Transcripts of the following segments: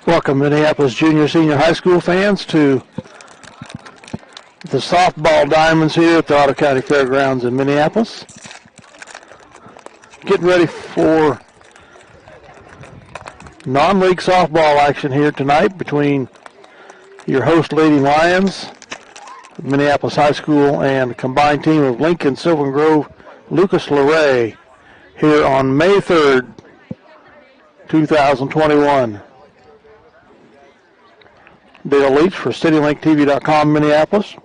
Welcome, Minneapolis junior, senior high school fans, to the softball diamonds here at the Ottawa County Fairgrounds in Minneapolis. Getting ready for non-league softball action here tonight between your host Lady Lions, Minneapolis High School, and a combined team of Lincoln, Sylvan Grove, Lucas Luray here on May 3rd, 2021. Dale Leach for CityLinkTV.com, Minneapolis.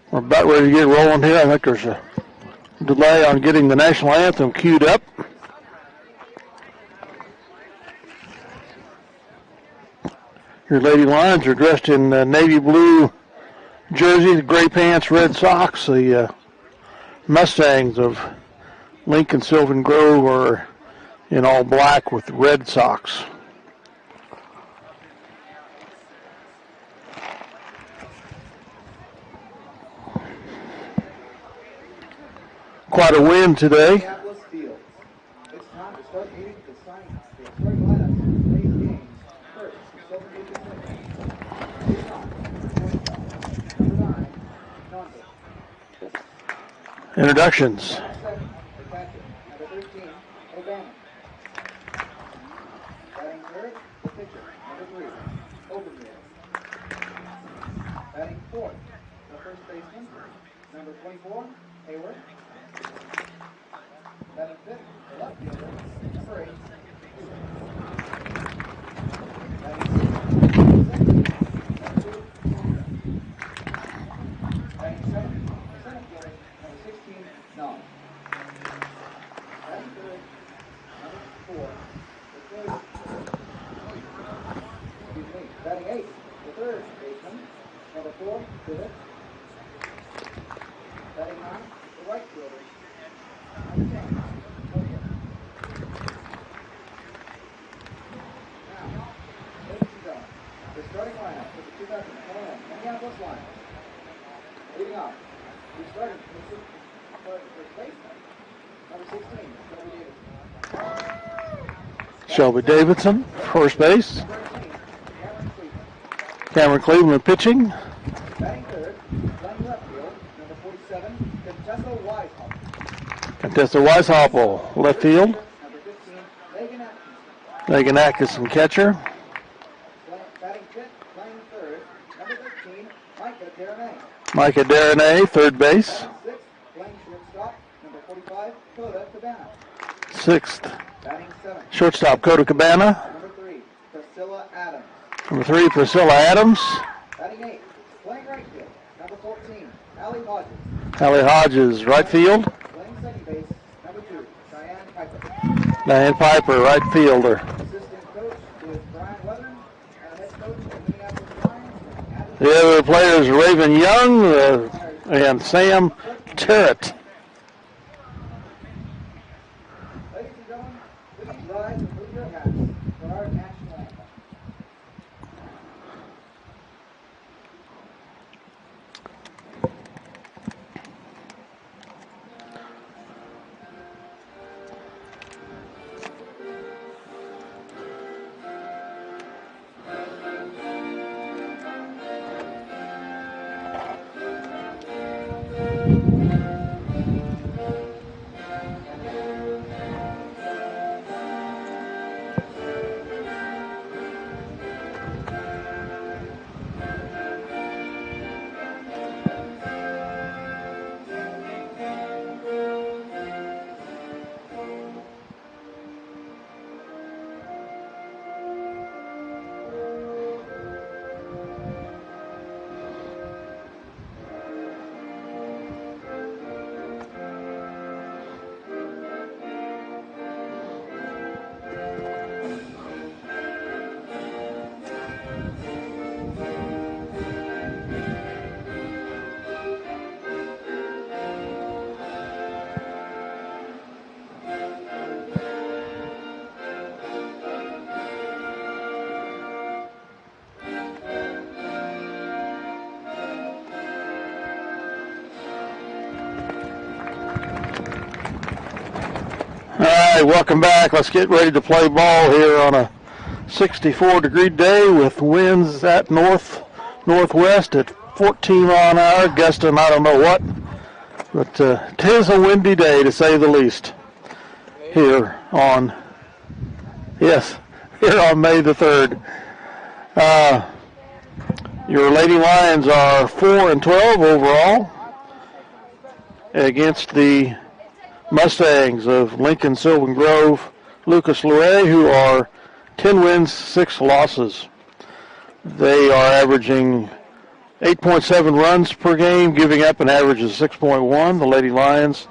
We're about ready to get rolling here. I think there's a delay on getting the national anthem queued up. Your Lady Lions are dressed in navy blue jerseys, gray pants, red socks. The Mustangs of Lincoln, Sylvan Grove are in all black with red socks. Quite a win today. It's time to start meeting the starting lineups for today's games. First, Sylvan Grove. Introductions. Number 13, Obama. Batting third, the pitcher. Number 3, Overmere. Batting fourth, the first baseman. Number 24, Hayward. Batting fifth, the left fielder. Number 8, Batting sixth, number 2, Batting seventh, center fielder. Number 16, Nog. Batting third, number 4, the third. Batting eighth, the third baseman. Number 4, Pivot. Batting ninth, the right fielder. Number 10, Hilliard. Now, ladies and gentlemen, the starting lineup for the 2021 Minneapolis Lions. Leading off, we started with the first baseman. Number 16, Shelby Davidson, first base. Cameron Cleveland pitching. Batting third, playing left field, number 47, Contessa Weishaupt, left field. number 15, Megan Atkinson. Megan Atkinson, catcher. Batting fifth, playing third, number 13, Micah Derenay. Micah Derenay, third base. Batting sixth, playing shortstop, number 45, Coda Cabana. Sixth, Batting seventh, shortstop Coda Cabana. number 3, Priscilla Adams. Number 3, Priscilla Adams. Batting eighth, playing right field, number 14, Allie Hodges. Allie Hodges, right field. Playing second base, number 2, Diane Piper. Diane Piper, right fielder. Assistant coach is Brian Weathern, and head coach of the Minneapolis Lions. The other players, Raven Young and Sam Terrett. Ladies and gentlemen, please rise and move your hats for our national anthem. right, welcome back. Let's get ready to play ball here on a 64-degree day with winds at northwest at 14 mile an hour, gusting I don't know what, but 'tis a windy day to say the least here on May the 3rd. Your Lady Lions are 4-12 overall against the Mustangs of Lincoln, Sylvan Grove, Lucas Louis, who are 10 wins, 6 losses. They are averaging 8.7 runs per game, giving up an average of 6.1. The Lady Lions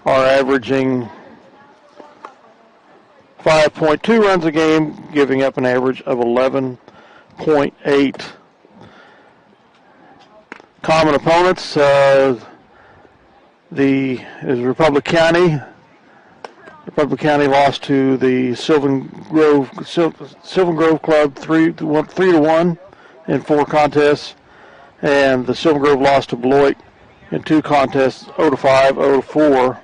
are averaging 5.2 runs a game, giving up an average of 11.8. Common opponents, is Republic County. Republic County lost to the Sylvan Grove Club 3-1 in 4 contests, and the Sylvan Grove lost to Beloit in 2 contests, 0-5, 0-4.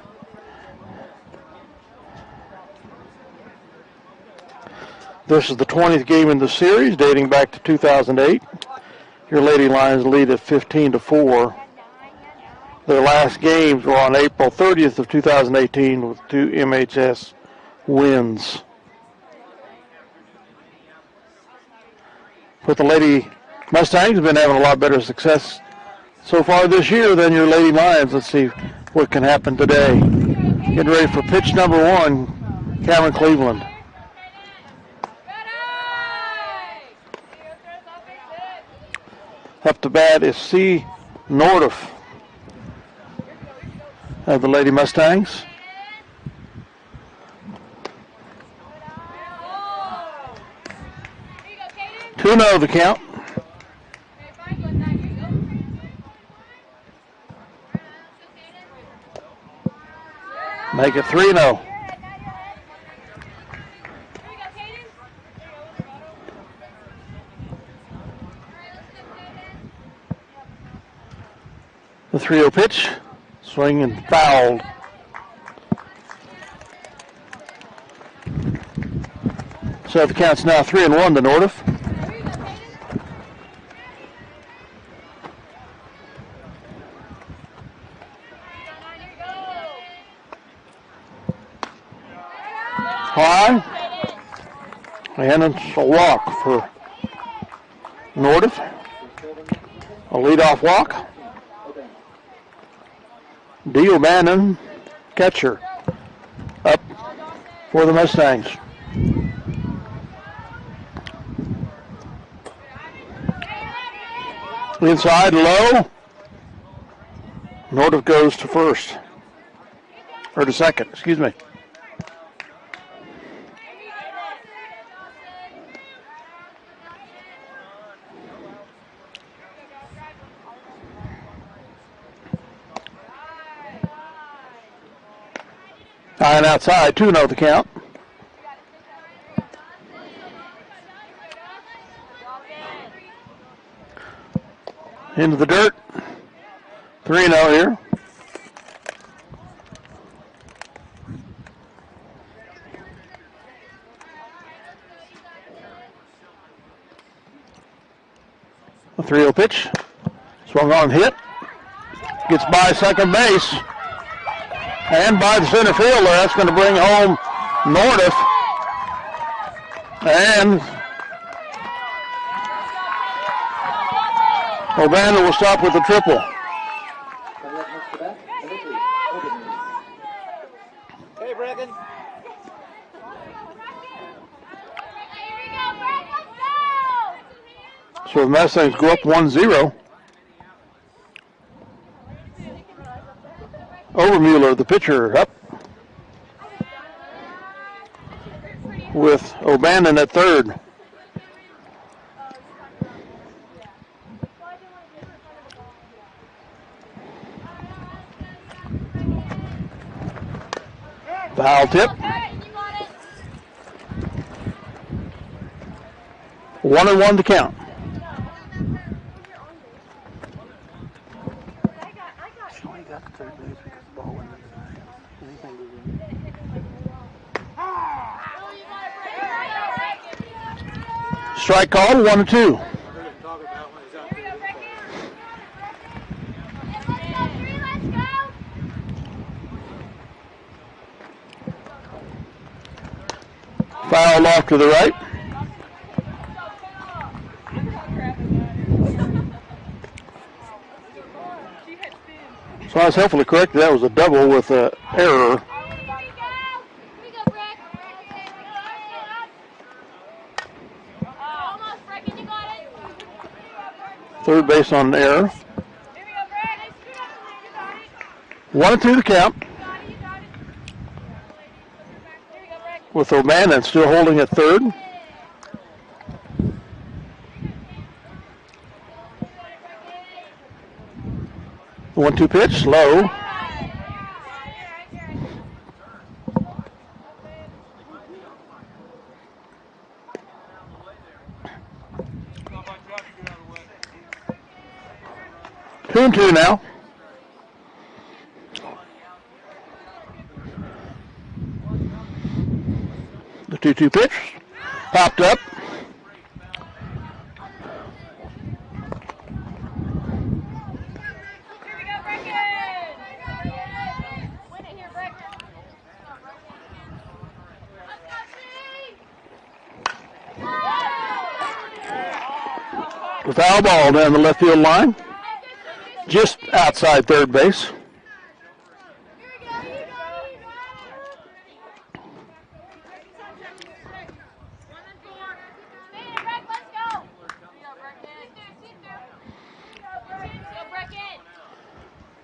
This is the 20th game in the series, dating back to 2008. Your Lady Lions lead at 15-4. Their last games were on April 30th of 2018 with 2 MHS wins. But the Lady Mustangs have been having a lot better success so far this year than your Lady Lions. Let's see what can happen today. Getting ready for pitch number 1, Cameron Cleveland. Up to bat is C. Nordiff of the Lady Mustangs. Two no the count. Make it 3-0. The 3-0 pitch, swing and fouled. So the count's now 3-1 to Nordiff. High, and it's a walk for Nordiff. A leadoff walk. D. O'Bannon, catcher, up for the Mustangs. Inside, low. Nordiff goes to first. Or to second, excuse me. And outside, 2-0 the count. Into the dirt. 3-0 here. A 3-0 pitch. Swung on, hit. Gets by second base. And by the center fielder, that's going to bring home Nordiff. And O'Bannon will stop with the triple. Hey, Bracken. So the Mustangs go up 1-0. Overmuller, the pitcher, up with O'Bannon at third. Foul tip. 1-1 to count. Strike called, 1-2. Foul off to the right. So I was helpfully corrected. That was a double with an error. Third base on an error. 1-2 the count. With O'Bannon still holding at third. The 1-2 pitch, low. Two and two now. The 2-2 pitch popped up. The foul ball down the left field line, just outside third base.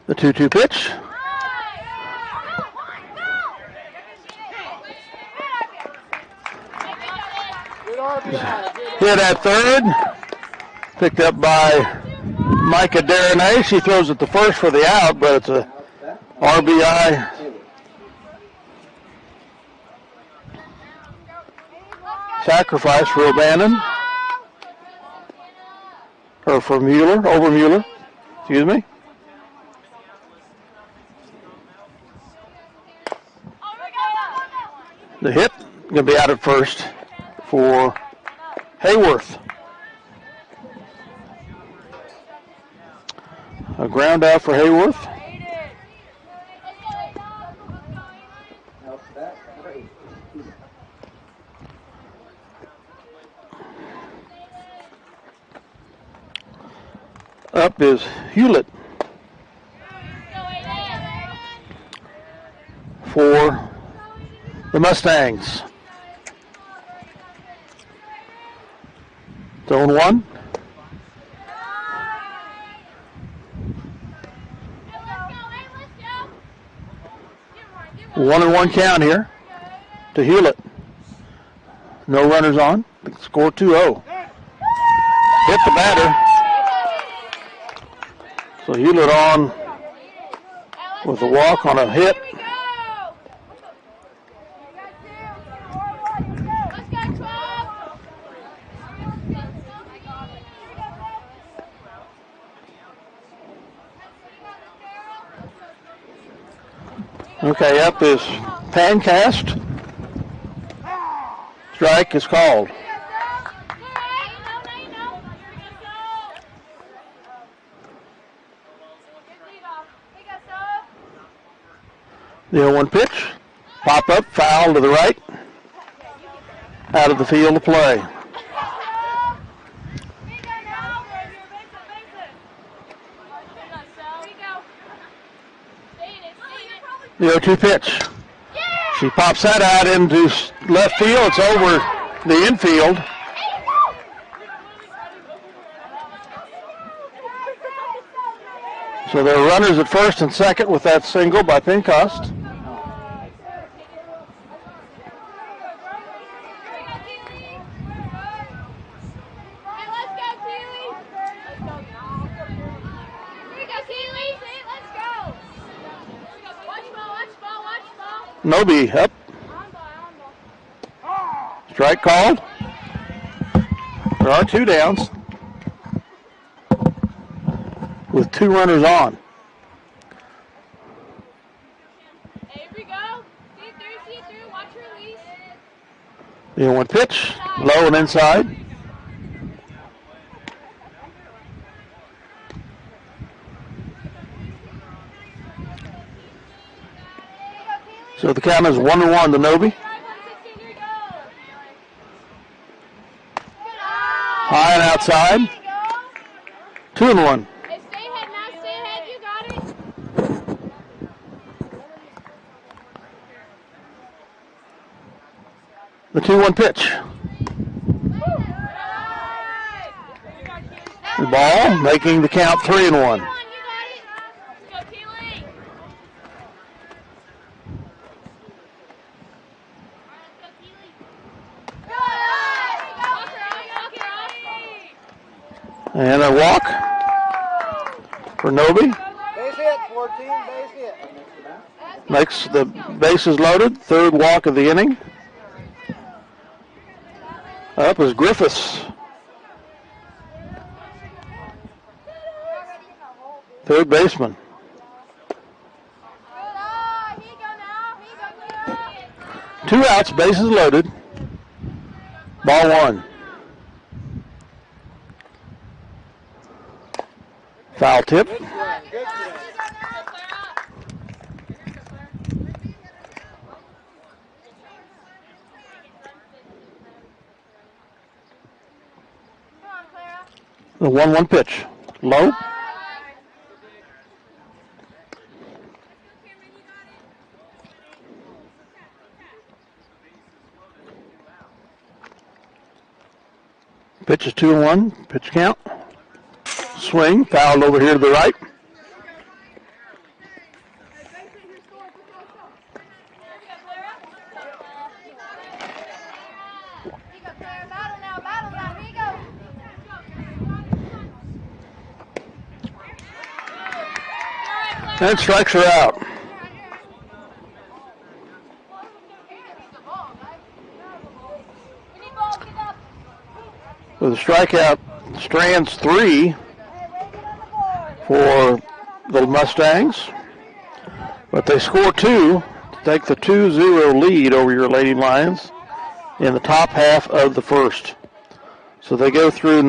The 2-2 pitch. Hit at third. Picked up by Micah Darnay. She throws it to first for the out, but it's a RBI. Sacrifice for O'Bannon. Or for Mueller, over Mueller. Excuse me. The hit going to be out at first for Hayworth. A ground out for Hayworth. Up is Hewlett for the Mustangs. 0-1. One and one count here to Hewlett. No runners on. Score 2-0. Hit the batter. So Hewlett on with a walk on a hit. Okay, up is Pancast. Strike is called. The 0-1 pitch. Pop up, foul to the right. Out of the field to play. The 0-2 pitch. She pops that out into left field. It's over the infield. So there are runners at first and second with that single by Pincost. Noby up. Strike called. There are two downs with two runners on. Here we go. See through. Watch release. The 1 pitch, low and inside. So the count is 1-1 to Noby. High and outside. 2-1. Hey, stay ahead now. Stay ahead. You got it. The 2-1 pitch. The ball making the count 3-1. And a walk for Noby. Base hit, 14, base hit. Makes the bases loaded. Third walk of the inning. Up is Griffiths. Third baseman. 2 outs, bases loaded. Ball 1. Foul tip. Good swing, good swing. The 1-1 pitch. Low. Pitch is 2-1. Pitch count. Swing. Fouled over here to the right. And strikes her out. So the strikeout strands 3 for the Mustangs. But they score 2 to take the 2-0 lead over your Lady Lions in the top half of the first. So they go through 8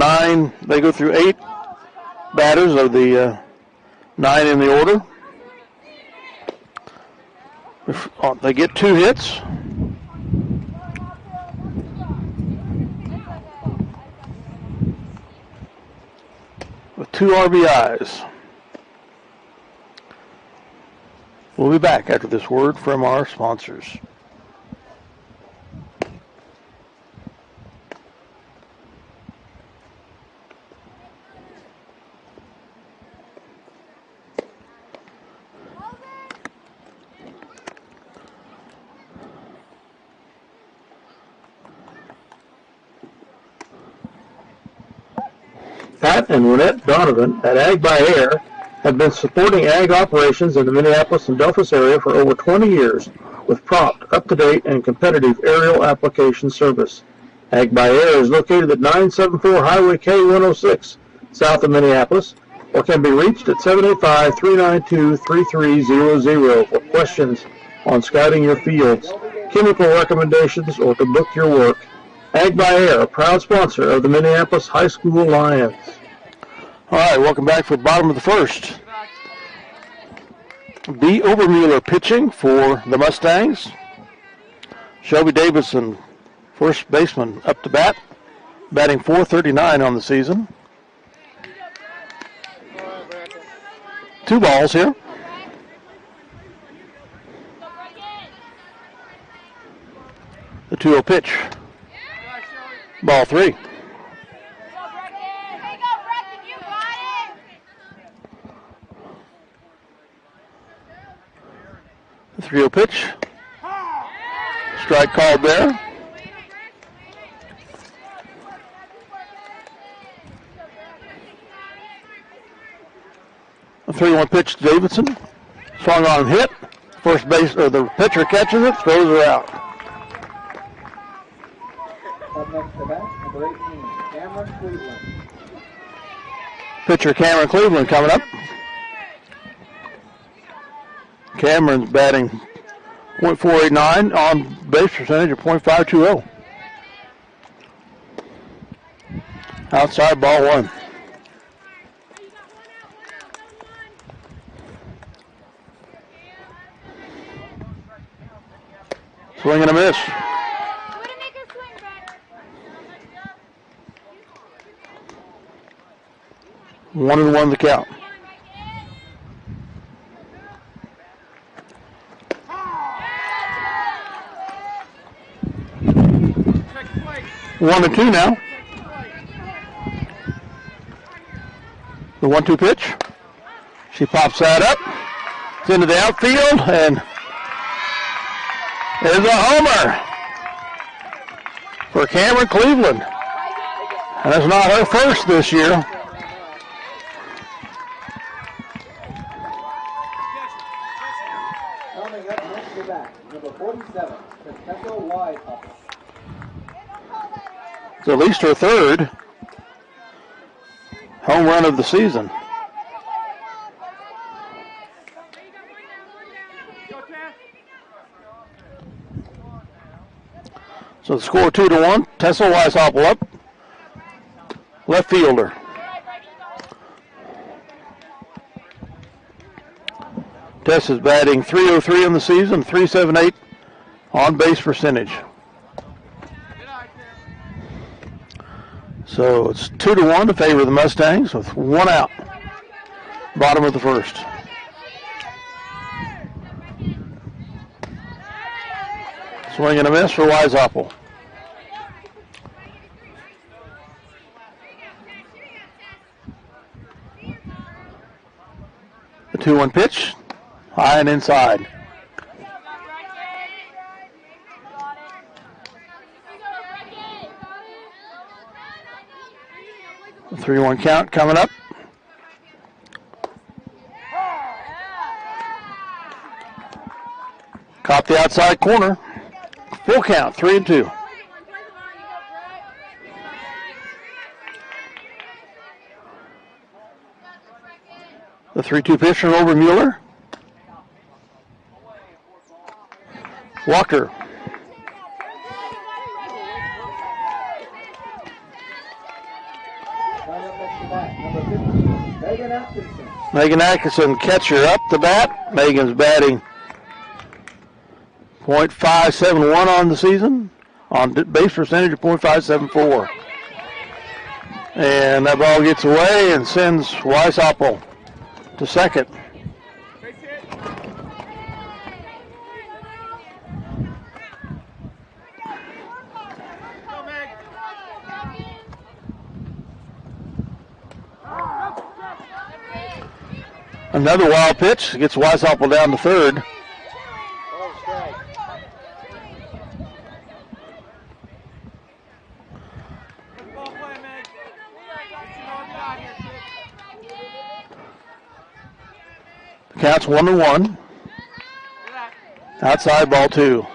batters of the 9 in the order. They get 2 hits. With 2 RBIs. We'll be back after this word from our sponsors. Pat and Lynette Donovan at Ag by Air have been supporting ag operations in the Minneapolis and Delphos area for over 20 years with prompt, up-to-date, and competitive aerial application service. Ag by Air is located at 974 Highway K106, south of Minneapolis, or can be reached at 785-392-3300 for questions on scouting your fields, chemical recommendations, or to book your work. Ag by Air, a proud sponsor of the Minneapolis High School Lions. All right, welcome back for the bottom of the first. B. Obermueller pitching for the Mustangs. Shelby Davidson, first baseman, up to bat, batting .439 on the season. 2 balls here. The 2-0 pitch. Ball 3. The 3-0 pitch. Strike called there. The 3-1 pitch to Davidson. Swung on and hit. First base, or the pitcher catches it, throws her out. Up next to bat, number 18, Cameron Cleveland. Pitcher Cameron Cleveland coming up. Cameron's batting .489, on base percentage of .520. Outside, ball 1. Swing and a miss. Way to make her swing, Brett. 1-1 the count. One and 2 now. The 1-2 pitch. She pops that up. It's into the outfield, and there's a homer for Cameron Cleveland. And that's not her first this year. Coming up next to bat, number 47, Tessa Wise-Hopple. It's at least her third home run of the season. So the score 2-1. Tessa Wise-Hopple up. Left fielder. Tessa's batting .303 in the season, .378 on base percentage. So it's 2-1 to favor the Mustangs with one out. Bottom of the first. Swing and a miss for Wise-Hopple. The 2-1 pitch, high and inside. The 3-1 count coming up. Caught the outside corner. Full count, 3-2. The 3-2 pitch from over Mueller. Walker. Megan Atkinson, catcher up the bat. Megan's batting .571 on the season, on base percentage of .574. And that ball gets away and sends Wise-Hopple to second. Another wild pitch gets Wise-Hopple down to third. Count's 1-1. Outside ball 2.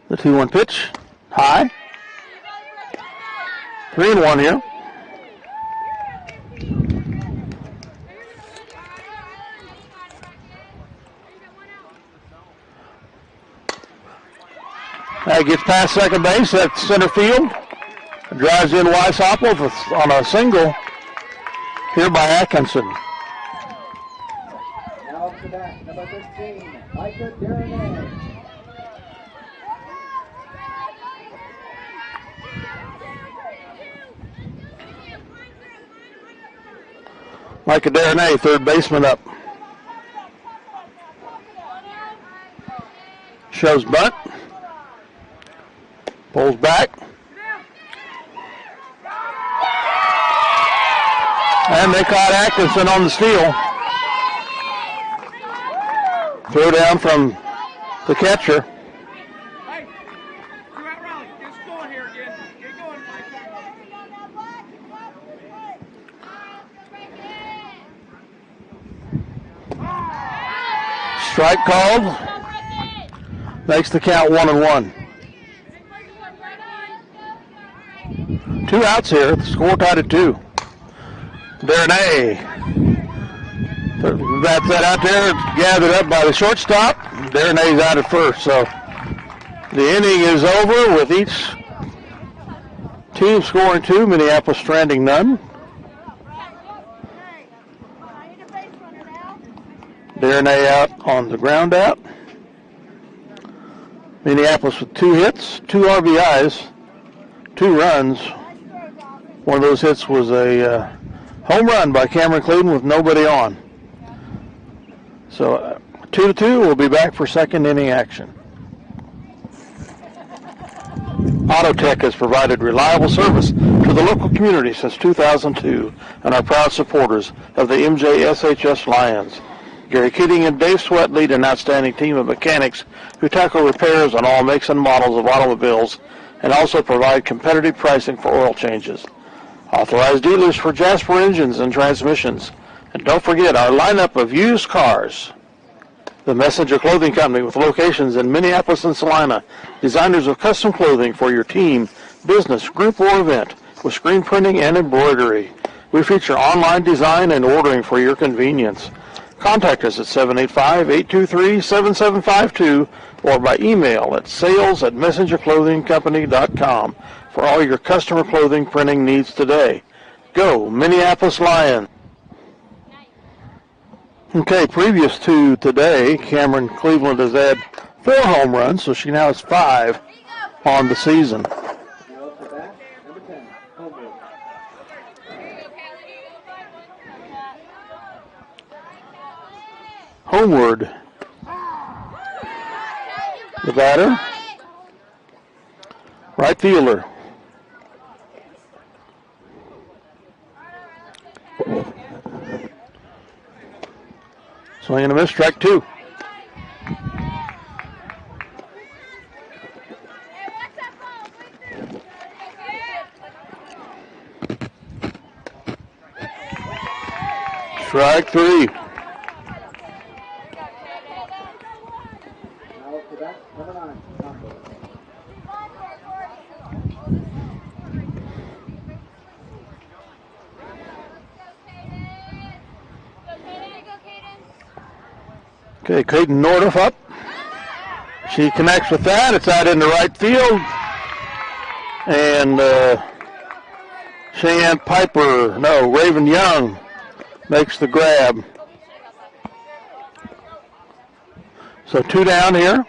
The 2-1 pitch, high. 3-1 here. That gets past second base at center field. Drives in Wise-Hopple on a single here by Atkinson. Now up to bat, number 15, Micah Darren. Micah Darren, third baseman up. Shows bunt. Pulls back. And they caught Atkinson on the steal. Throw down from the catcher. Hey, you're out rally. Get going here again. Get going, Mike. Strike called. Makes the count 1-1. 2 outs here. The score tied at 2. Darren That's that out there. It's gathered up by the shortstop. Darren out at first. So the inning is over with each team scoring 2. Minneapolis stranding none. Darnay out on the ground out. Minneapolis with 2 hits, 2 RBIs, 2 runs. One of those hits was a home run by Cameron Cleveland with nobody on. So 2-2, we'll be back for second inning action. Autotech has provided reliable service to the local community since 2002 and are proud supporters of the MJSHS Lions. Gary Keating and Dave Sweat lead an outstanding team of mechanics who tackle repairs on all makes and models of automobiles and also provide competitive pricing for oil changes. Authorized dealers for Jasper engines and transmissions. And don't forget our lineup of used cars. The Messenger Clothing Company with locations in Minneapolis and Salina. Designers of custom clothing for your team, business, group, or event with screen printing and embroidery. We feature online design and ordering for your convenience. Contact us at 785-823-7752 or by email at sales@messengerclothingcompany.com for all your customer clothing printing needs today. Go Minneapolis Lions! Okay, previous to today, Cameron Cleveland has had 4 home runs, so she now has 5 on the season. Now up to bat, number 10, Homeboy. Homeward, the batter, right fielder. Swing and a miss, strike 2. Strike 3. Now up to bat, number 9, Homeboy. Okay, Creighton Nordoff up. She connects with that. It's out into right field. And Raven Young makes the grab. So 2 down here.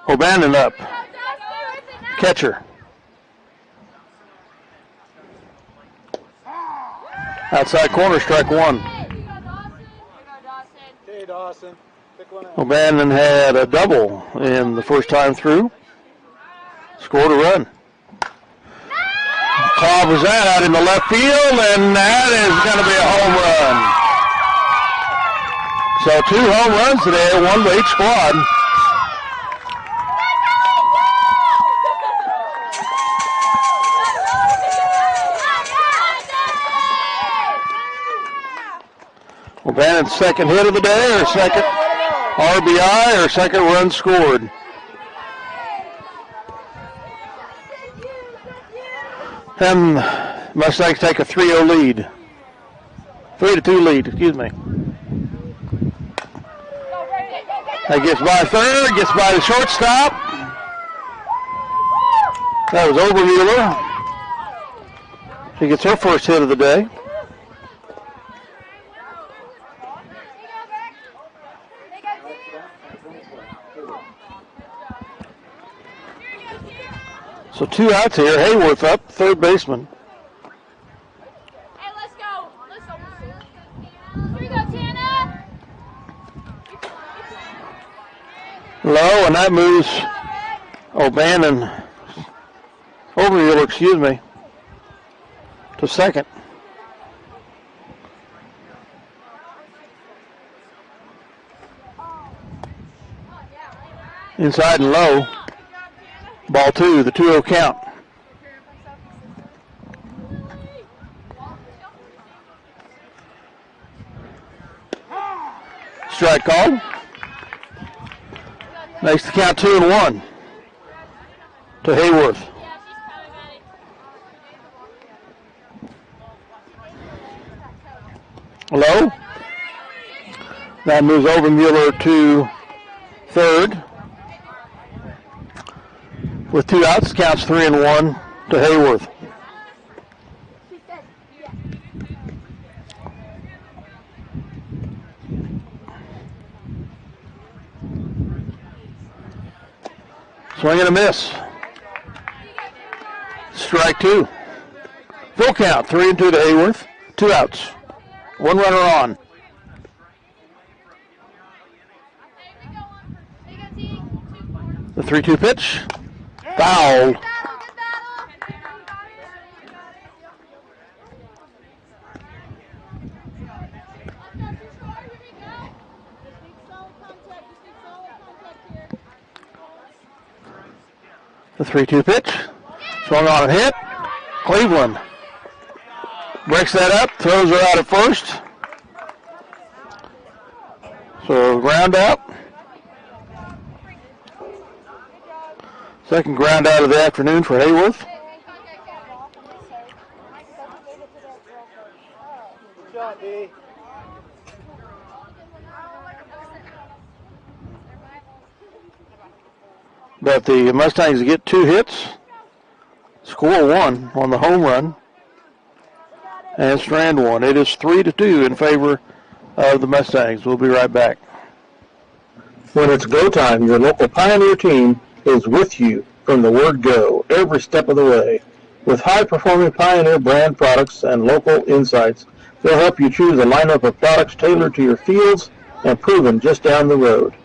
O'Bannon up. Catcher. Outside corner, strike 1. Hey, Dawson. Pick one out. O'Bannon had a double in the first time through. Scored a run. Clobbers that out in the left field, and that is going to be a home run. So 2 home runs today, 1 to each squad. O'Bannon's second hit of the day, or second RBI, or second run scored. And Mustangs take a 3-0 lead. 3-2 lead, excuse me. That gets by third, gets by the shortstop. That was Obermuller. She gets her first hit of the day. So 2 outs here. Hayworth up, third baseman. Hey, let's go. Let's go. Here we go, Tana. Low, and that moves O'Bannon, Overmuller, excuse me, to second. Inside and low. Ball 2, the 2-0 count. Strike called. Makes the count 2-1 to Hayworth. Low. That moves Overmuller to third. With 2 outs, counts 3-1 to Hayworth. Swing and a miss. Strike two. Full count, 3-2 to Hayworth. 2 outs. 1 runner on. The 3-2 pitch. Fouled. The 3-2 pitch. Swung on and hit. Cleveland breaks that up, throws her out at first. So ground out. Second ground out of the afternoon for Hayworth. But the Mustangs get 2 hits, score 1 on the home run, and strand 1. It is 3-2 in favor of the Mustangs. We'll be right back. When it's go time, your local Pioneer team is with you from the word go every step of the way. With high-performing Pioneer brand products and local insights, they'll help you choose a lineup of products tailored to your fields and proven just down the road.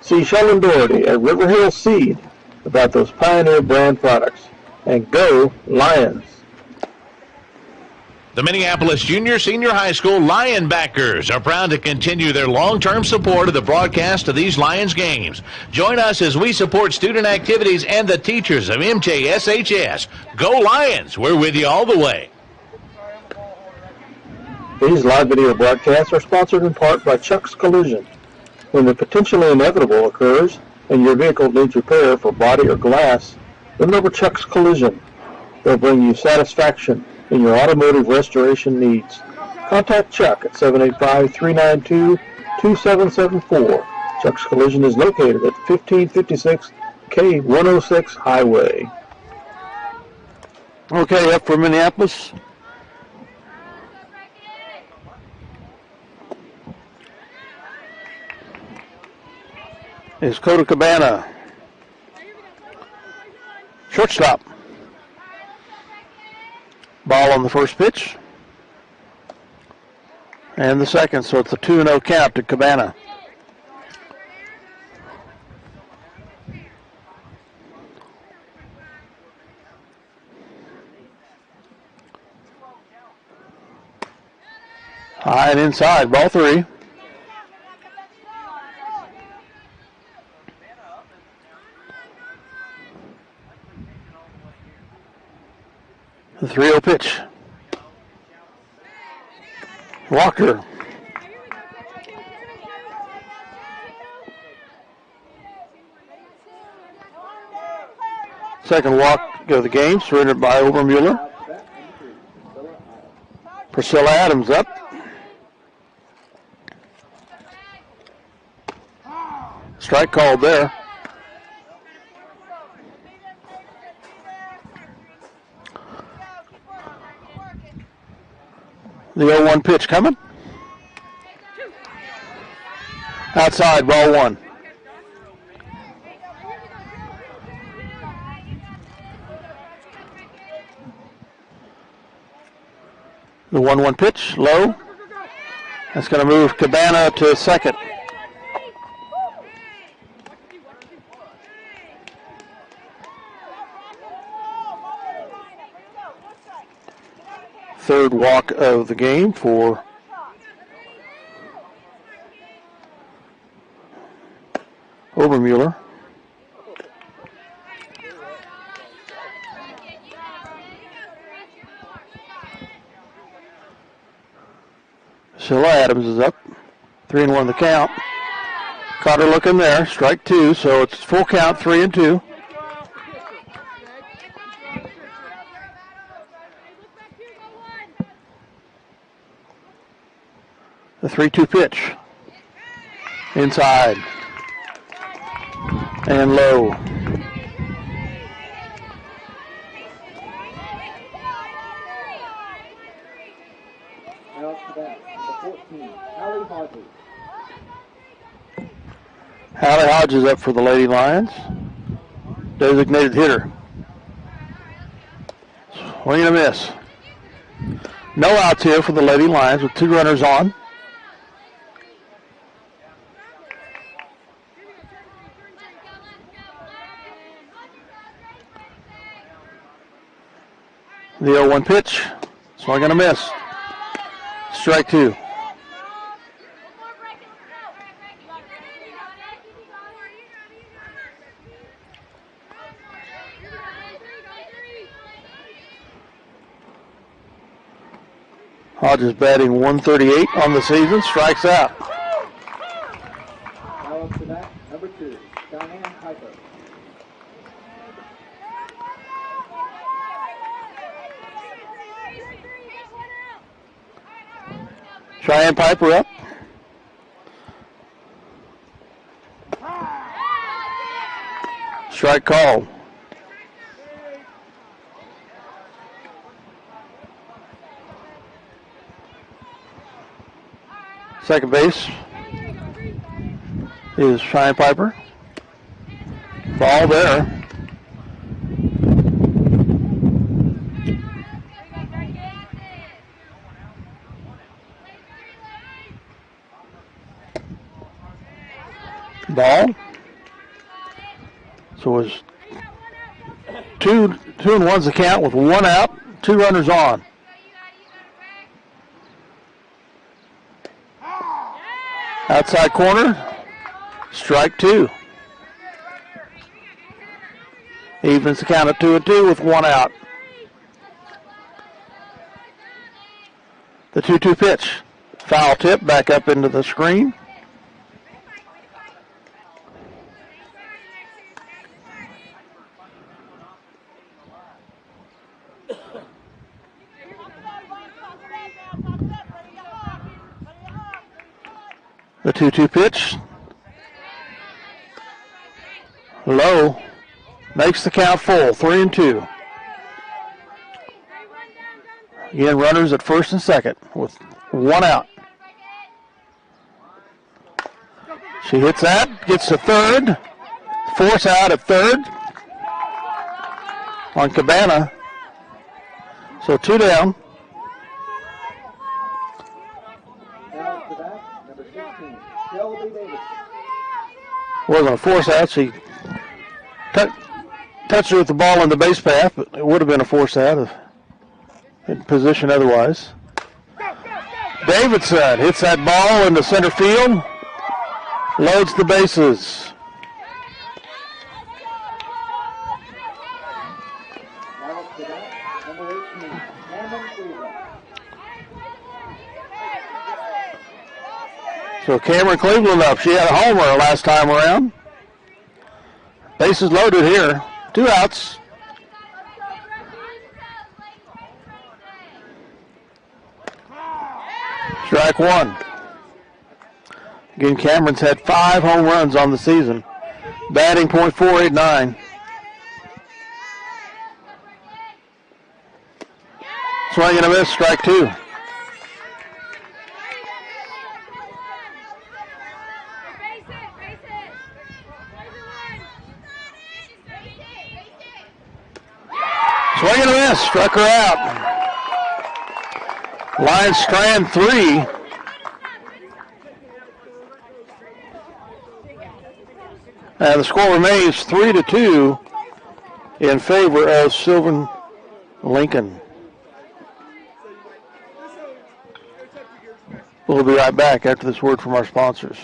See Sheldon Doherty at River Hill Seed about those Pioneer brand products. And go Lions! The Minneapolis Junior Senior High School Lionbackers are proud to continue their long-term support of the broadcast of these Lions games. Join us as we support student activities and the teachers of MJSHS. Go Lions! We're with you all the way. These live video broadcasts are sponsored in part by Chuck's Collision. When the potentially inevitable occurs and your vehicle needs repair for body or glass, remember Chuck's Collision. They'll bring you satisfaction in your automotive restoration needs. Contact Chuck at 785-392-2774. Chuck's Collision is located at 1556 K106 Highway. Okay, up for Minneapolis. Is Coda Cabana. Shortstop. Ball on the first pitch. And the second, so it's a 2-0 count to Cabana. High and inside, ball 3. The 3-0 pitch. Walker. Second walk of the game, surrendered by Obermuller. Priscilla Adams up. Strike called there. The 0-1 pitch coming. Outside, ball 1. The 1-1 pitch, low. That's going to move Cabana to second. Third walk of the game for Obermuller. Priscilla Adams is up. 3-1 the count. Caught her looking there. Strike 2, so it's full count, 3-2. The 3-2 pitch. Inside. And low. Hallie Hodges. Hallie Hodges up for the Lady Lions. designated hitter. Swing and a miss. No outs here for the Lady Lions with 2 runners on. The 0-1 pitch. Swing and a miss. Strike 2. Hodges batting 138 on the season, strikes out. Now up to bat, number 2, Diane Piper. Cheyenne Piper up. Strike called. Second base is Cheyenne Piper. Ball there. Ball. So it was 2-1's the count with 1 out, 2 runners on. Outside corner, strike 2. Evens the count at 2-2 with 1 out. The 2-2 pitch. Foul tip back up into the screen. The 2-2 pitch. Low. Makes the count full. 3-2. Again, runners at first and second with 1 out. She hits that. Gets to third. Force out at third. On Cabana. So 2 down. Wasn't a force out. She touched her with the ball in the base path, but it would have been a force out if in position otherwise. Davidson hits that ball into center field. Loads the bases. So Cameron Cleveland up. She had a homer last time around. Bases loaded here. 2 outs. Strike 1. Again, Cameron's had 5 home runs on the season. Batting .489. Swing and a miss. Strike 2. Swing and a miss, struck her out. Lions strand 3. And the score remains 3-2 in favor of Sylvan Lincoln. We'll be right back after this word from our sponsors.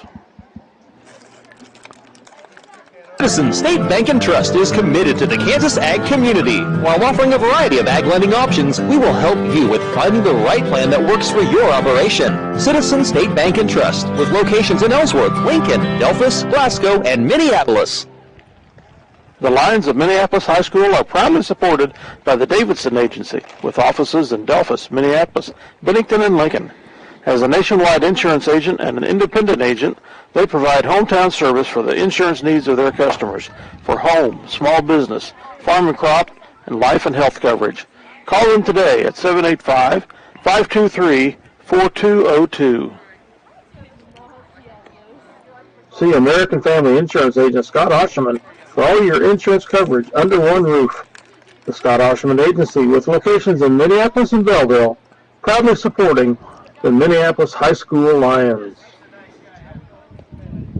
Citizen State Bank and Trust is committed to the Kansas ag community. While offering a variety of ag lending options, we will help you with finding the right plan that works for your operation. Citizen State Bank and Trust, with locations in Ellsworth, Lincoln, Delphus, Glasgow, and Minneapolis. The Lions of Minneapolis High School are proudly supported by the Davidson Agency, with offices in Delphus, Minneapolis, Bennington, and Lincoln. As a nationwide insurance agent and an independent agent, they provide hometown service for the insurance needs of their customers for home, small business, farm and crop, and life and health coverage. Call them today at 785-523-4202. See American Family Insurance agent Scott Osherman for all your insurance coverage under one roof. The Scott Oshman Agency, with locations in Minneapolis and Belleville, proudly supporting the Minneapolis High School Lions.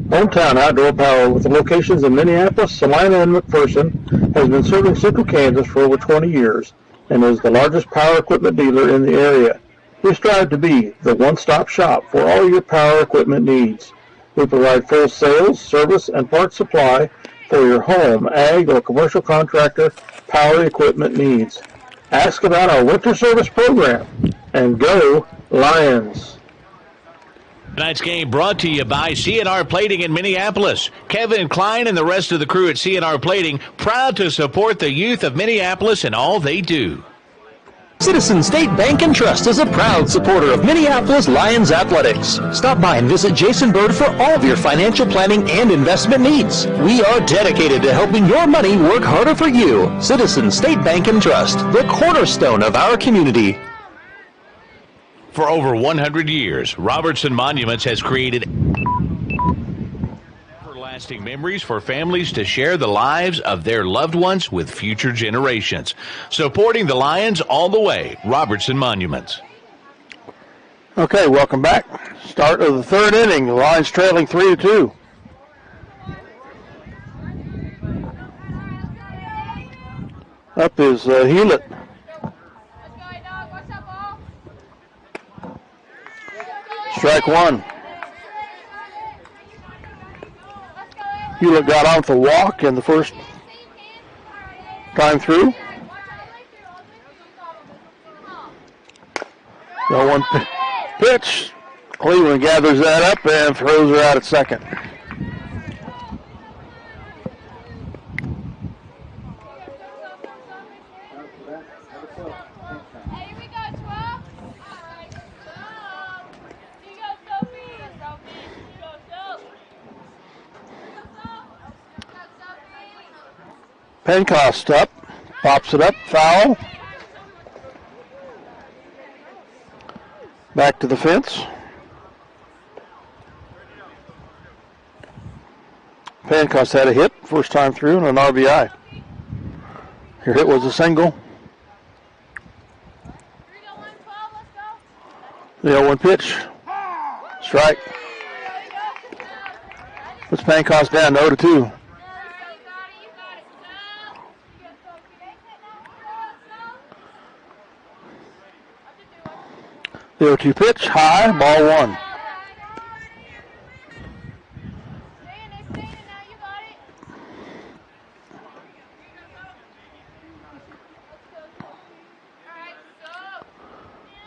Hometown Outdoor Power, with locations in Minneapolis, Salina, and McPherson, has been serving Central Kansas for over 20 years and is the largest power equipment dealer in the area. We strive to be the one-stop shop for all your power equipment needs. We provide full sales, service, and parts supply for your home, ag, or commercial contractor power equipment needs. Ask about our winter service program, and go Lions! Tonight's game brought to you by CNR Plating in Minneapolis. Kevin Klein and the rest of the crew at CNR Plating, proud to support the youth of Minneapolis in all they do. Citizen State Bank and Trust is a proud supporter of Minneapolis Lions athletics. Stop by and visit Jason Bird for all of your financial planning and investment needs. We are dedicated to helping your money work harder for you. Citizen State Bank and Trust, the cornerstone of our community. For over 100 years, Robertson Monuments has created everlasting memories for families to share the lives of their loved ones with future generations. Supporting the Lions all the way, Robertson Monuments. Okay, welcome back. Start of the third inning. The Lions trailing 3-2. Up is Hewlett. Strike one. Hewlett got on with a walk in the first time through. No one pitch. Cleveland gathers that up and throws her out at second. Pencost up, pops it up, foul. Back to the fence. Pencost had a hit first time through and an RBI. Her hit was a single. The 0-1 pitch. Strike. Puts Pencost down 0-2. The 0-2 pitch, high, ball one.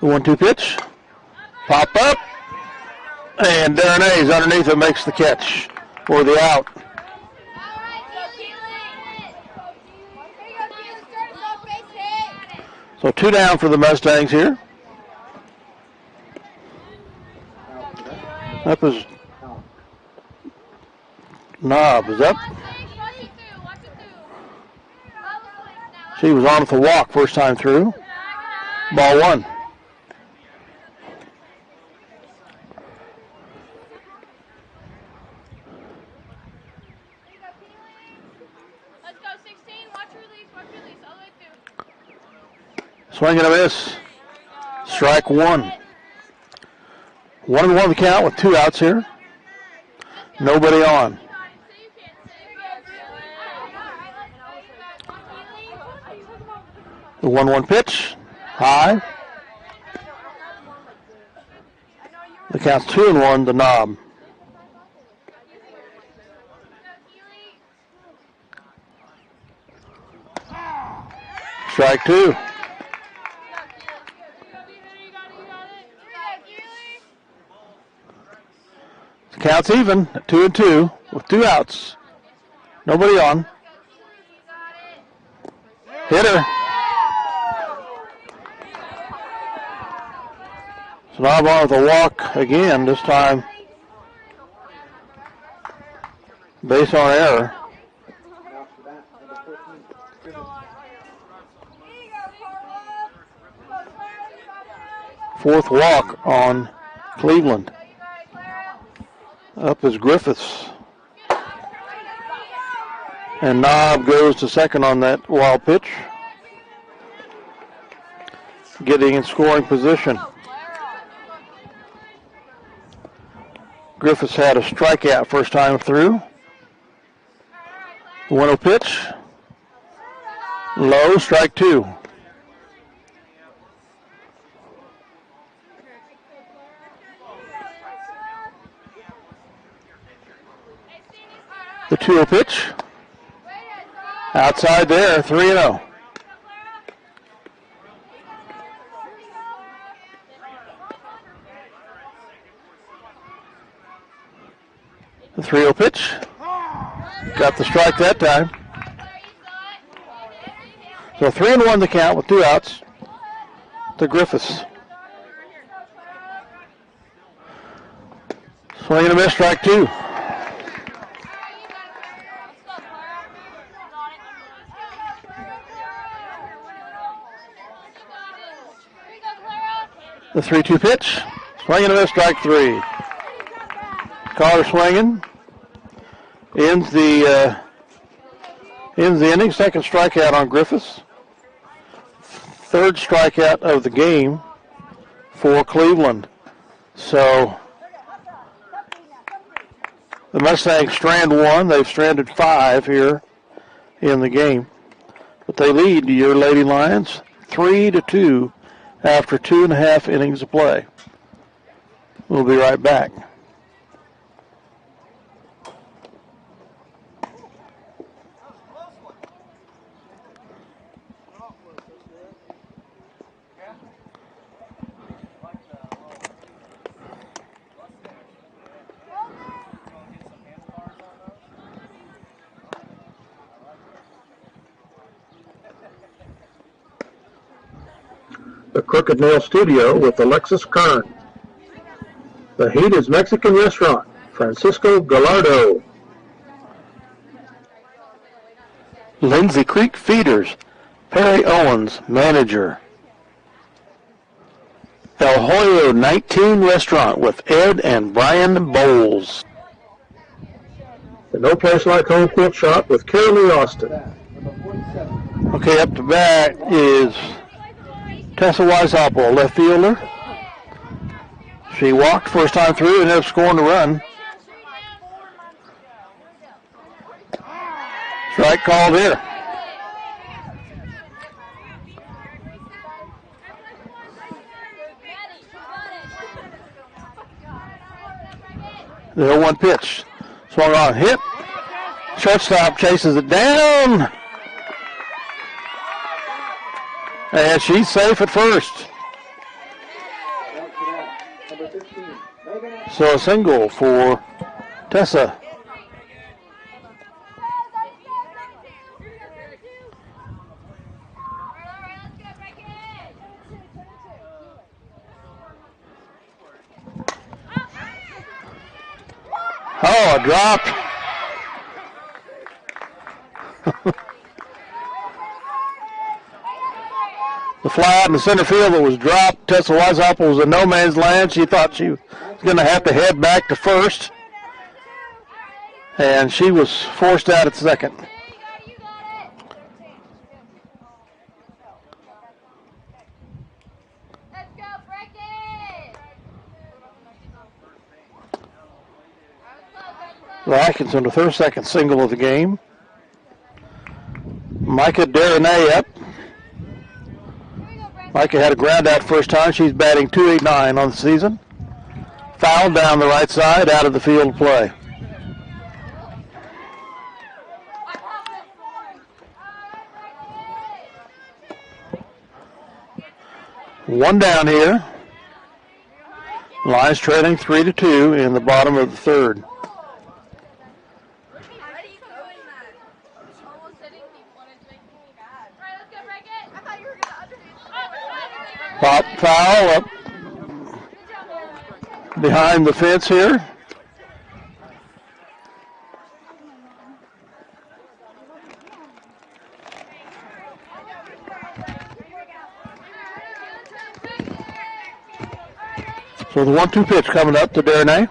The 1-2 pitch, pop up, and Darren Hayes underneath it makes the catch for the out. So 2 down for the Mustangs here. Up is Knob is up. She was on with a walk first time through. Ball one. Let's go 16. Watch release all the way through. Swing and a miss. Strike one. 1-1 the count with 2 outs here. Nobody on. The 1-1 pitch. High. The count's 2-1 to Knob. Strike two. The count's even at 2-2 with 2 outs. Nobody on. Hitter. So now I'm on with a walk again, this time base on error. Fourth walk on Cleveland. Up is Griffiths. And Knob goes to second on that wild pitch. Getting in scoring position. Griffiths had a strikeout first time through. The 1-0 pitch. Low, strike two. The 2-0 pitch. Outside there, 3-0. The 3-0 pitch. Got the strike that time. So 3-1 the count with 2 outs to Griffiths. Swing and a miss, strike two. The 3-2 pitch. Swing and a miss, strike three. Carter swinging. Ends the inning. Second strikeout on Griffiths. Third strikeout of the game for Cleveland. So the Mustangs strand one. They've stranded 5 here in the game. But they lead your Lady Lions 3-2 after 2.5 innings of play. We'll be right back. The Crooked Nail Studio with Alexis Kern. The Heat is Mexican Restaurant, Francisco Gallardo. Lindsay Creek Feeders, Perry Owens, manager. El Hoyo 19 Restaurant with Ed and Brian Bowles. The No Place Like Home Quilt Shop with Carolee Austin. Okay, up to bat is Tessa Weishaupt, left fielder. She walked first time through and ended up scoring the run. Strike called here. The 0-1 pitch. Swung on, hit. Shortstop chases it down. And she's safe at first. So a single for Tessa. Oh, a drop. The fly out in the center field that was dropped. Tessa Weishaupt was in no man's land. She thought she was going to have to head back to first. And she was forced out at second. So Atkinson, the 32nd single of the game. Micah Derenay up. Micah had a ground out first time. She's batting .289 on the season. Foul down the right side, out of the field play. One down here. Lions trailing 3-2 in the bottom of the third. Pop foul up behind the fence here. So the 1-2 pitch coming up to Derenay.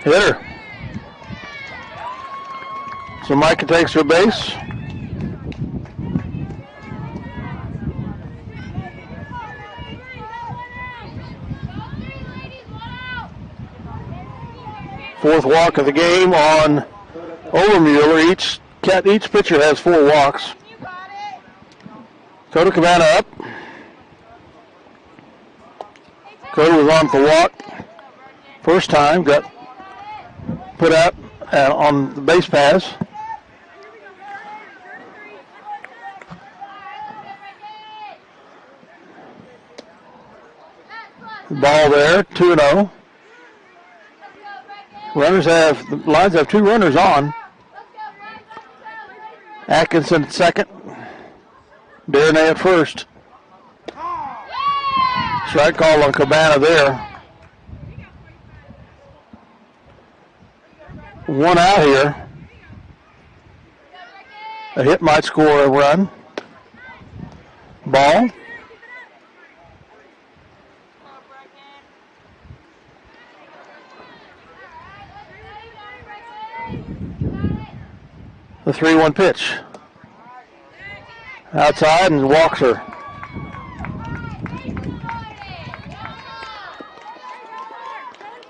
Hitter. So Micah takes her base. Fourth walk of the game on Overmueller. Each pitcher has 4 walks. Coda Cabana up. Coda was on for walk. First time, got put out on the base pass. Ball there, 2-0. The Lions have 2 runners on. Atkinson at second. Darnay at first. Strike call on Cabana there. 1 out here. A hit might score a run. Ball. The 3-1 pitch. Outside and walks her.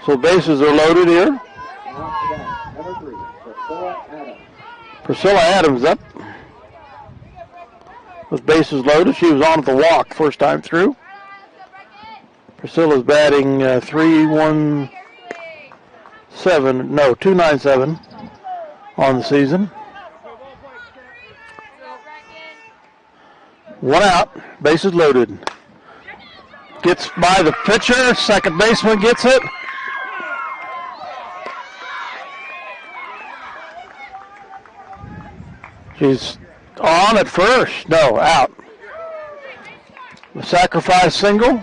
So bases are loaded here. Number 3, Priscilla Adams. Priscilla Adams up. With bases loaded. She was on at the walk first time through. Priscilla's batting 297 on the season. 1 out, bases loaded. Gets by the pitcher, second baseman gets it. She's on at first, no, out. The sacrifice single.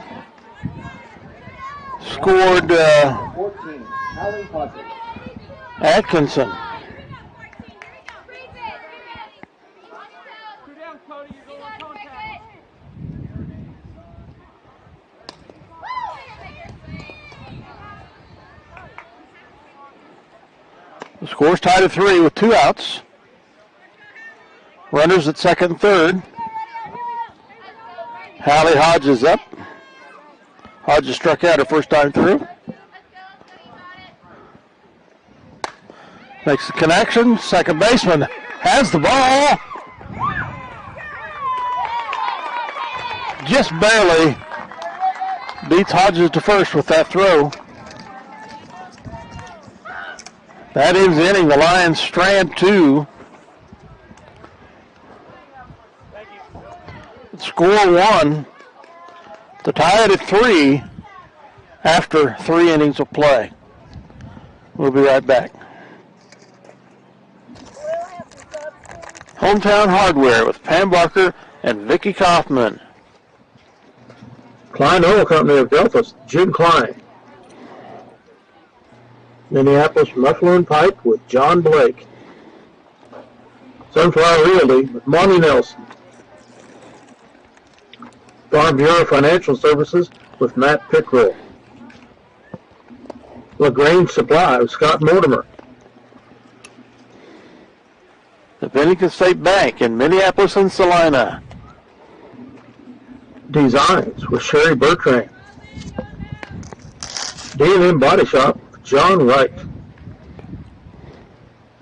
Scored 14, Allie Hodges. Atkinson. The score's tied at 3 with 2 outs. Runners at second and third. Hallie Hodges up. Hodges struck out her first time through. Makes the connection. Second baseman has the ball. Just barely beats Hodges to first with that throw. That ends the inning. The Lions strand 2. Score 1 to tie it at 3 after 3 innings of play. We'll be right back. Hometown Hardware with Pam Barker and Vicki Kaufman. Klein Oil Company of Delphus, Jim Klein. Minneapolis Muffler and Pipe with John Blake. Sunflower Realty with Monty Nelson. Farm Bureau Financial Services with Matt Pickrell. LaGrange Supply with Scott Mortimer. The Bennington State Bank in Minneapolis and Salina. Designs with Sherry Bertrand. D&M Body Shop with John Wright.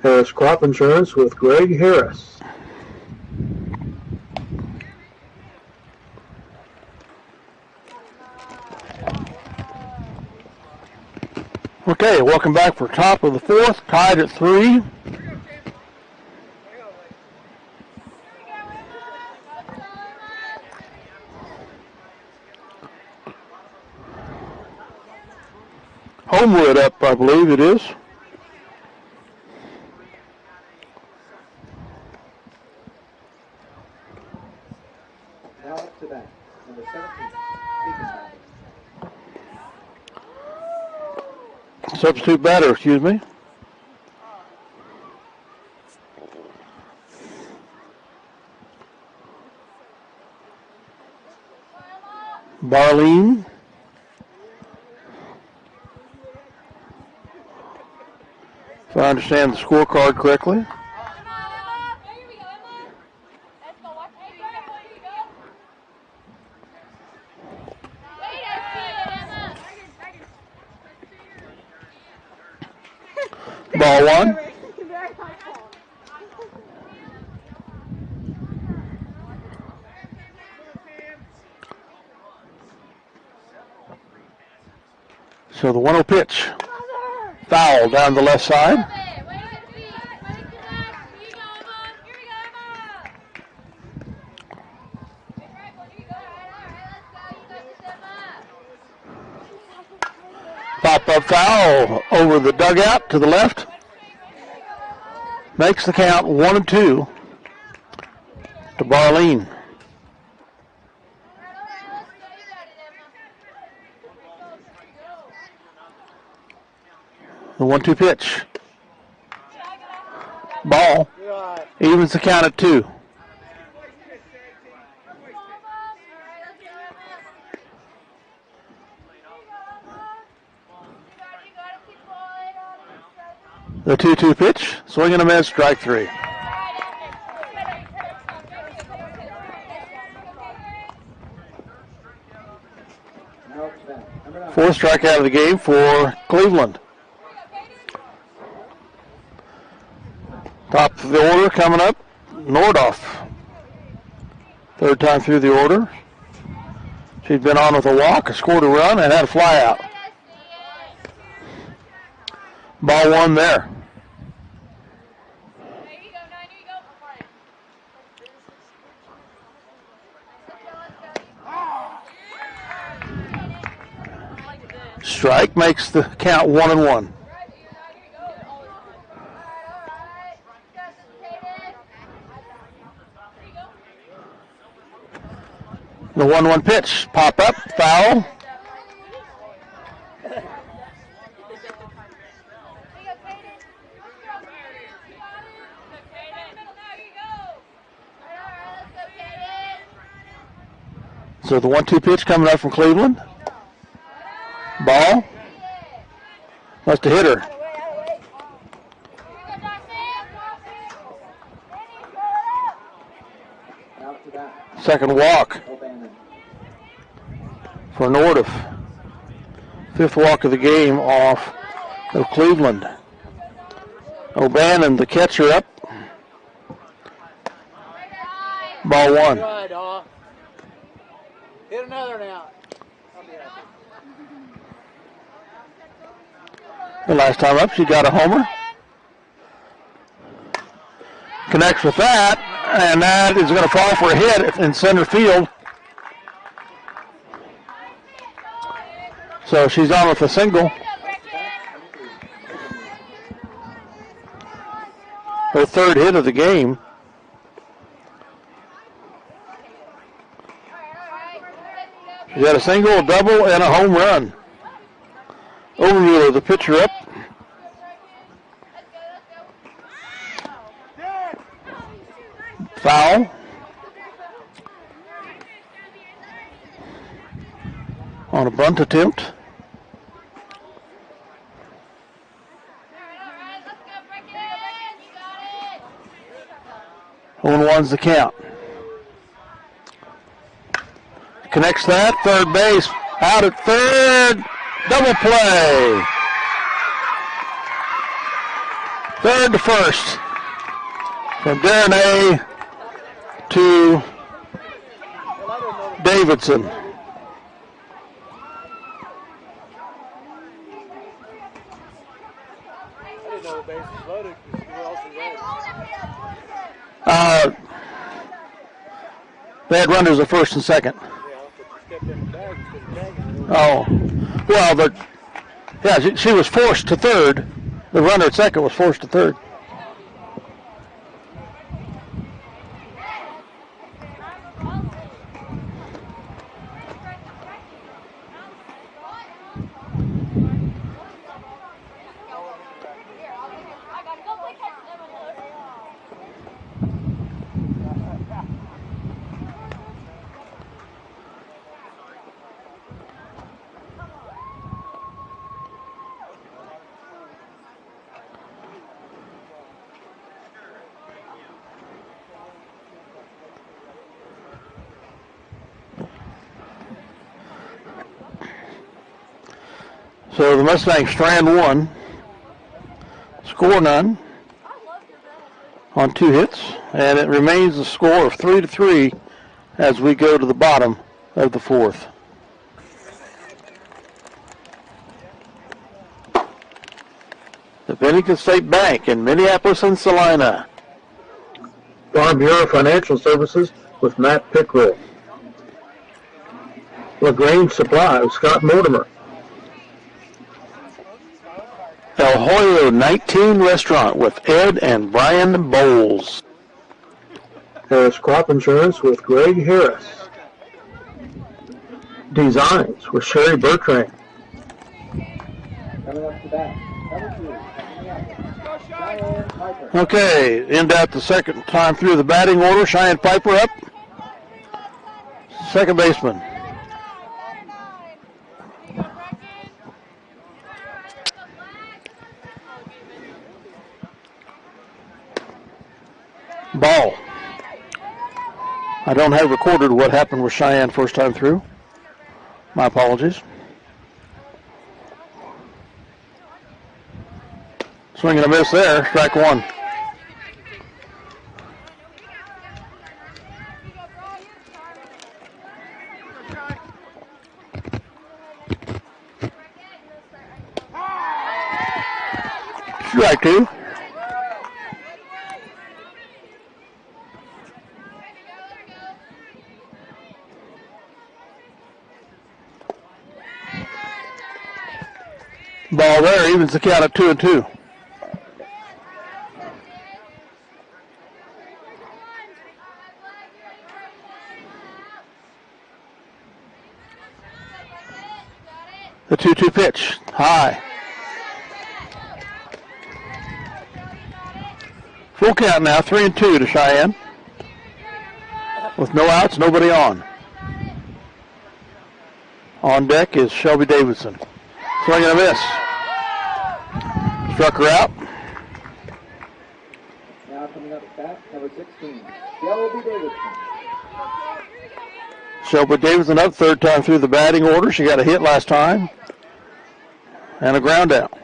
Harris Crop Insurance with Greg Harris. Okay, welcome back for top of the 4th, tied at 3. Homewood up, I believe it is. Now up to bat, number 17, Deacon. Substitute batter, excuse me. Barleen. If I understand the scorecard correctly. Ball one. So the 1-0 pitch. Foul down the left side. Pop-up foul over the dugout to the left. Makes the count 1-2 to Barleen. The 1-2 pitch. Ball. Evens the count at 2. The 2-2 pitch. Swing and a miss. Strike 3. Fourth strikeout of the game for Cleveland. Top of the order coming up, Nordoff. Third time through the order. She's been on with a walk, scored a run, and had a fly out. Ball one there. Strike makes the count 1-1. The 1-1 pitch, pop up, foul. So the 1-2 pitch coming up from Cleveland. Ball. Must have hit her. Second walk for Nordoff. Fifth walk of the game off of Cleveland. O'Bannon, the catcher, up. Ball one. Hit another now. The last time up, she got a homer. Connects with that, and that is going to fall for a hit in center field. So she's on with a single. Her third hit of the game. She's got a single, a double, and a home run. Overview of the pitcher up. Foul. On a bunt attempt. 0-1's the count. Connects that, third base, out at third, double play. Third to first. From Darren to Davidson. They had runners at first and second. Oh, well, she was forced to third. The runner at second was forced to third. So the Mustangs strand one. score none on 2 hits, and it remains a score of 3-3 as we go to the bottom of the 4th. The Bennington State Bank in Minneapolis and Salina. Farm Bureau Financial Services with Matt Pickrell. LaGrange Supply with Scott Mortimer. El Hoyo 19 Restaurant with Ed and Brian Bowles. Harris Crop Insurance with Greg Harris. Designs with Sherry Bertrand. Coming up to bat, number 2, Minneapolis, Cheyenne Piper. Okay, end out the second time through the batting order. Cheyenne Piper up. Second baseman. Ball. I don't have recorded what happened with Cheyenne first time through. My apologies. Swing and a miss there. Strike one. Strike two. Ball there, evens the count at 2-2. The 2-2 pitch, high. Full count now, 3-2 to Cheyenne. With no outs, nobody on. On deck is Shelby Davidson. Swing and a miss. Struck her out. Now coming up at bat, number 16, Shelby Davidson. Shelby Davidson up third time through the batting order. She got a hit last time. And a ground out.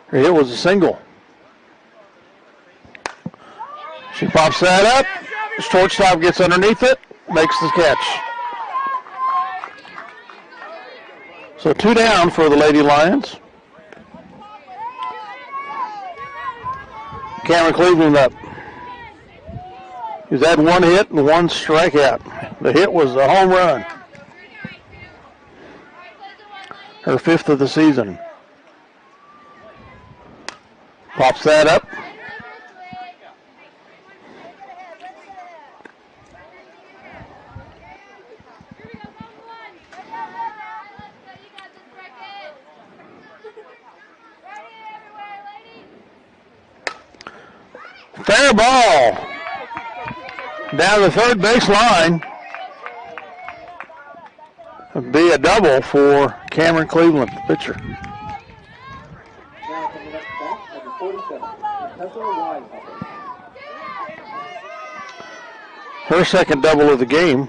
Her hit was a single. She pops that up. Shortstop gets underneath it. Makes the catch. So 2 down for the Lady Lions. Cameron Cleveland up. He's had 1 hit and 1 strikeout. The hit was a home run. Her 5th of the season. Pops that up. Fair ball. Down the third base line. It'd be a double for Cameron Cleveland, the pitcher. Now coming up back, number 47, Tessa Weishaupt. Her second double of the game.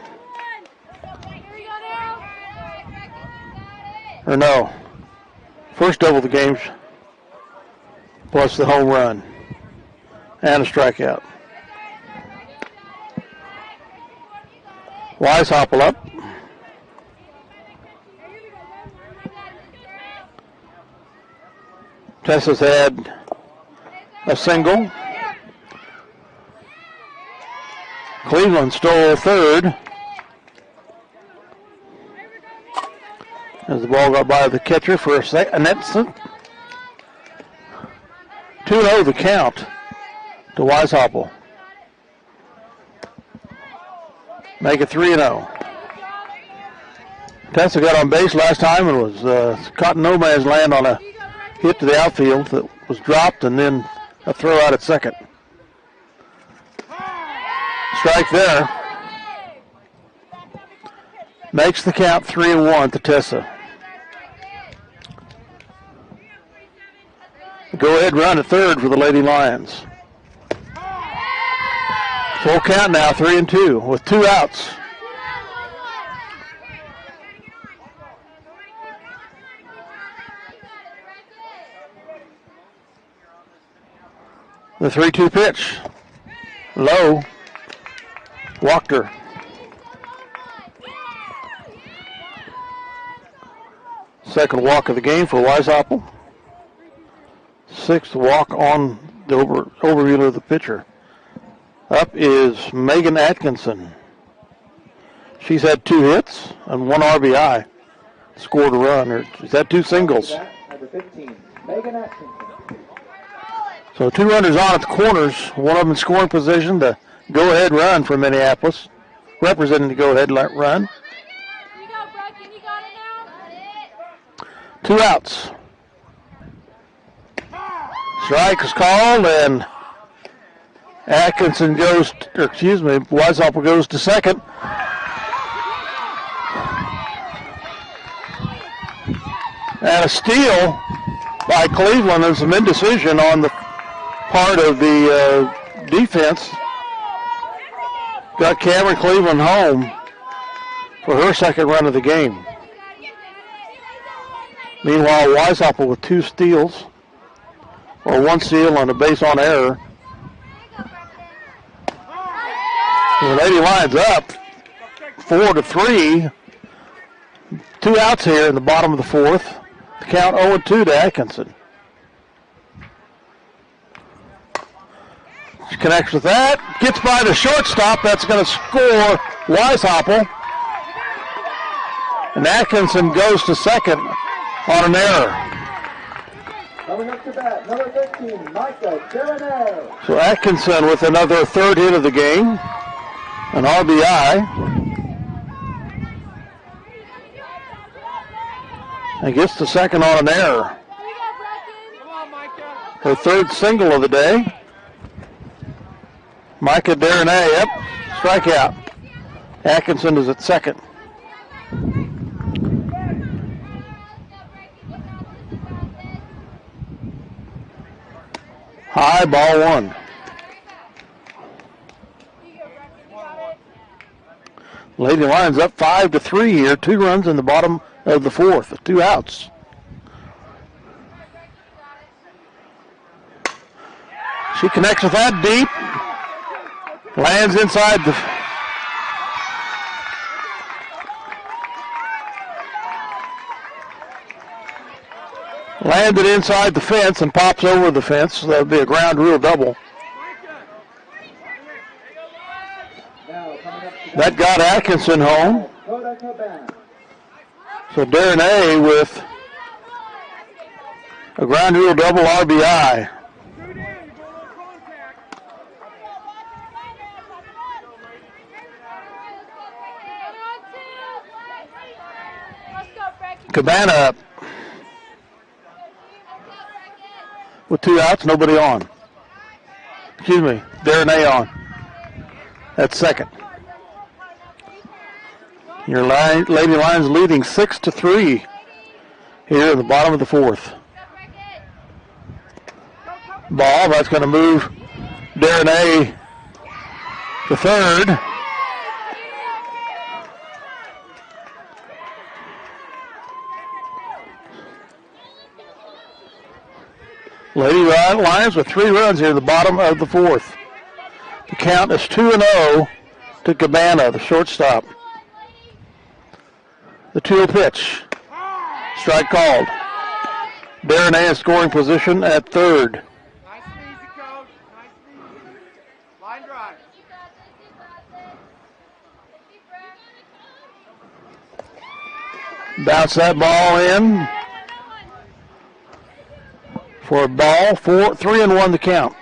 Or no. First double of the game plus the home run. And a strikeout. Weishaupt up. Tessa's had a single. Cleveland stole third. As the ball got by the catcher for an instant. 2-0 the count to Weishaupt. Make it 3-0. Tessa got on base last time and was caught in no man's land on a hit to the outfield that was dropped and then a throw out at second. Strike there. Makes the count 3-1 to Tessa. Go-ahead run at third for the Lady Lions. Full count now, 3-2 with 2 outs. The 3-2 pitch. Low. Walked her. Second walk of the game for Weishaupt. Sixth walk on the overview of the pitcher. Up is Megan Atkinson. She's had 2 hits and 1 RBI. Scored a run. Or she's had 2 singles. Number 15, Megan Atkinson. So 2 runners on at the corners. One of them in scoring position. The go-ahead run for Minneapolis. Representing the go-ahead run. You go, Bracken. You got it now. 2 outs. Strike is called, and Atkinson goes, Weishaupt goes to second. And a steal by Cleveland and some indecision on the part of the defense. Got Cameron Cleveland home for her second run of the game. Meanwhile, Weishaupt with 2 steals, or 1 steal on a base on error. The Lady Lions up 4-3. 2 outs here in the bottom of the 4th. The count 0-2 to Atkinson. She connects with that. Gets by the shortstop. That's going to score Weishaupt. And Atkinson goes to second on an error. Coming up to bat, number 15, Micah Derenay. So Atkinson with another 3rd hit of the game. An RBI. And gets the second on an error. Her 3rd single of the day. Micah Derenay, yep, strikeout. Atkinson is at second. High, ball 1. Lady Lions up 5-3 here. 2 runs in the bottom of the 4th. 2 outs. She connects with that deep. Lands inside the... Landed inside the fence and pops over the fence. So that would be a ground rule double. That got Atkinson home. So Derenay with a ground rule double RBI. Cabana up with 2 outs, nobody on. Excuse me, Derenay on at second. Your Lady Lions leading 6-3 here in the bottom of the 4th. Ball, that's going to move Derenay to third. Lady Lions with 3 runs here in the bottom of the 4th. The count is 2-0 to Cabana, the shortstop. The 2-0 pitch. Strike called. Derenay in scoring position at third. Nice and easy, coach. Nice and easy. Line drive. Bounce that ball in for a ball. 3-1 the count.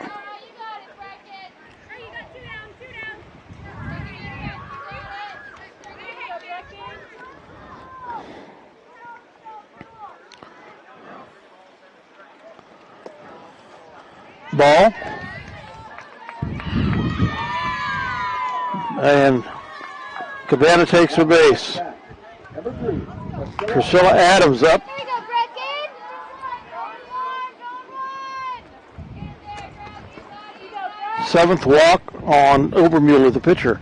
Ball. And Cabana takes the base. Priscilla Adams up. 7th walk on Obermuller, the pitcher.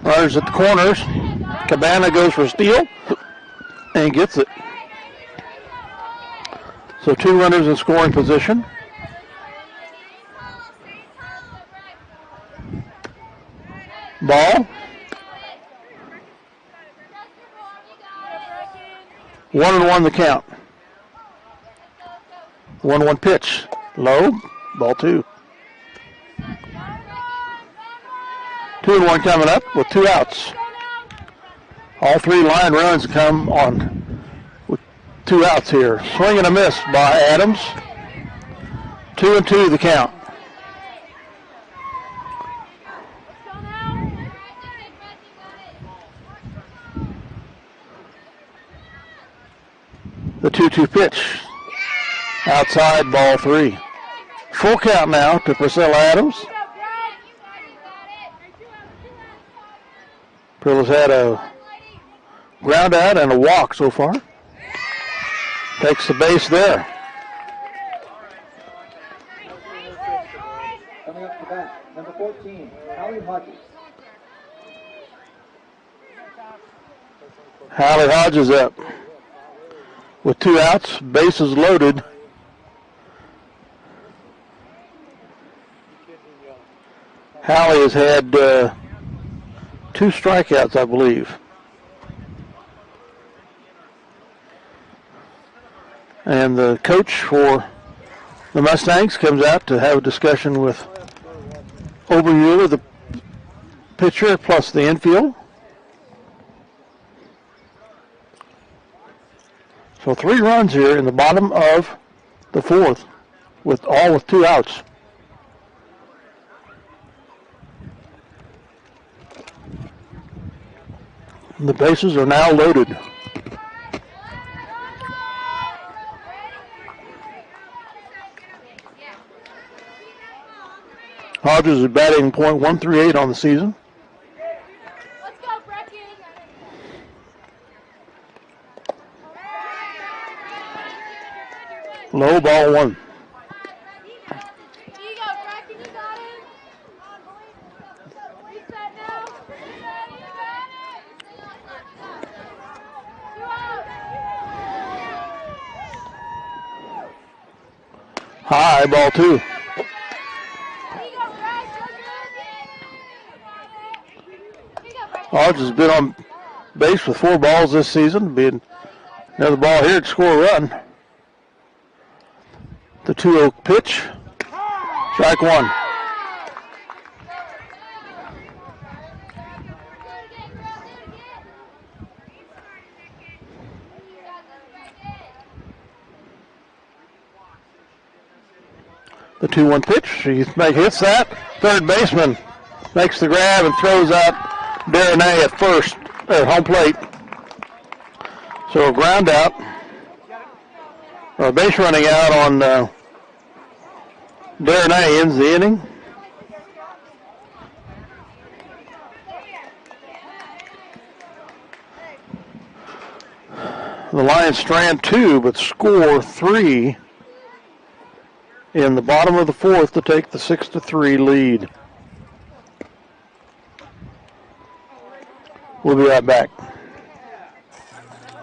Runners at the corners. Cabana goes for steal and gets it. So 2 runners in scoring position. Ball. 1-1 the count. 1-1 pitch. Low. Ball 2. 2-1 coming up with 2 outs. All 3 line runs come on with 2 outs here. Swing and a miss by Adams. 2-2 the count. The 2-2 pitch. Outside, ball 3. Full count now to Priscilla Adams. Prilla's had a ground out and a walk so far. Takes the base there. Coming up to bat, number 14, Hallie Hodges. Hallie Hodges up with 2 outs, bases loaded. Hallie has had 2 strikeouts, I believe. And the coach for the Mustangs comes out to have a discussion with Obermuller, the pitcher, plus the infield. So 3 runs here in the bottom of the 4th, with 2 outs. The bases are now loaded. Hodges is batting .138 on the season. Let's go, Brecken. Low, ball 1. Here you go, Brecken. You got it. Reset now. Reset. You got it. 2 out. High, ball 2. Here you go, Breck. Here you go, Breck. Hodges has been on base with 4 balls this season. Being another ball here to score a run. The 2-0 pitch. Strike 1. The 2-1 pitch. He hits that. Third baseman makes the grab and throws out Darnay at first at home plate. So a ground out. Or a base running out on Darnay ends the inning. The Lions strand 2 but score 3 in the bottom of the 4th to take the 6-3 lead. We'll be right back.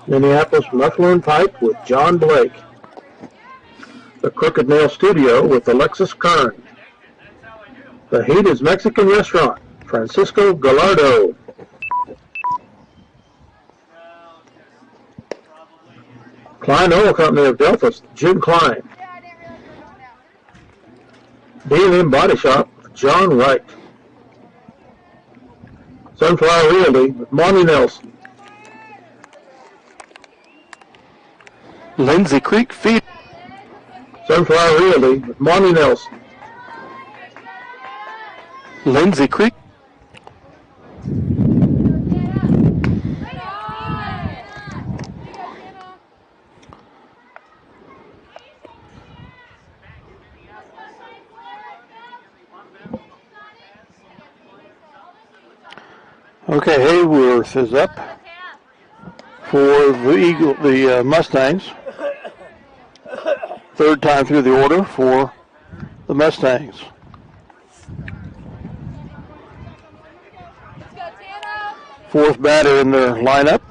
Minneapolis Muffler and Pipe with John Blake. The Crooked Nail Studio with Alexis Kern. The Heat is Mexican Restaurant, Francisco Gallardo. Klein Oil Company of Delphus, Jim Klein. B&M Body Shop, John Wright. Sunflower Realty with Monty Nelson. Lindsay Creek Feed. Sunflower Realty with Monty Nelson. Lindsay Creek. Okay, Hayworth is up for the Mustangs. Third time through the order for the Mustangs. Fourth batter in their lineup.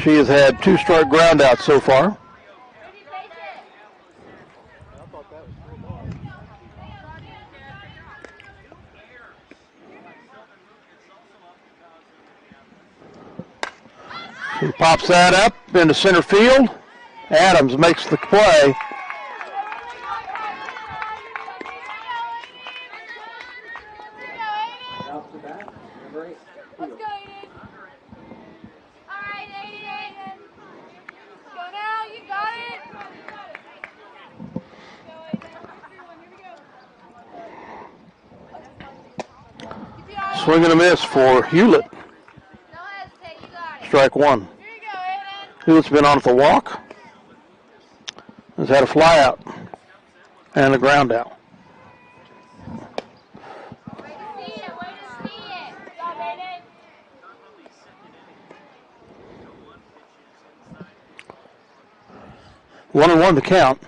She She has had 2 strike ground outs so far. She pops that up into center field. Adams makes the play. Out to bat, number 8. Let's go, Aiden. All right, Aiden. Let's go now. You got it. Go, Aiden. Here we go. Swing and a miss for Hewlett. No hesitate. You got it. Strike 1. Here you go, Aiden. Hewlett's been on at the walk. Has had a fly out and a ground out. Way to see it. Way to see it. Good job, Aiden. 1-1 the count.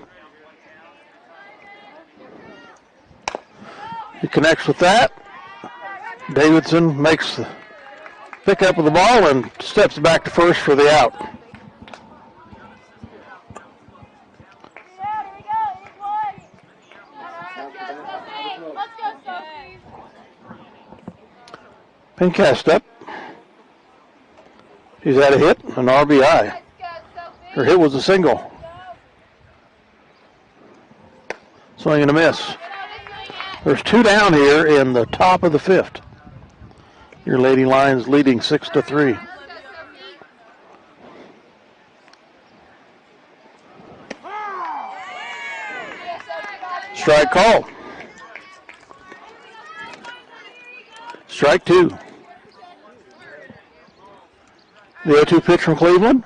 He connects with that. Davidson makes the pick up of the ball and steps back to first for the out. Here we go. Here's one. All right, let's go, Sophie. Pincast up. She's had a hit, an RBI. Let's go, Sophie. Her hit was a single. Swing and a miss. There's 2 down here in the top of the 5th. Your Lady Lions leading 6-3. Strike call. Strike 2. The 0-2 pitch from Cleveland.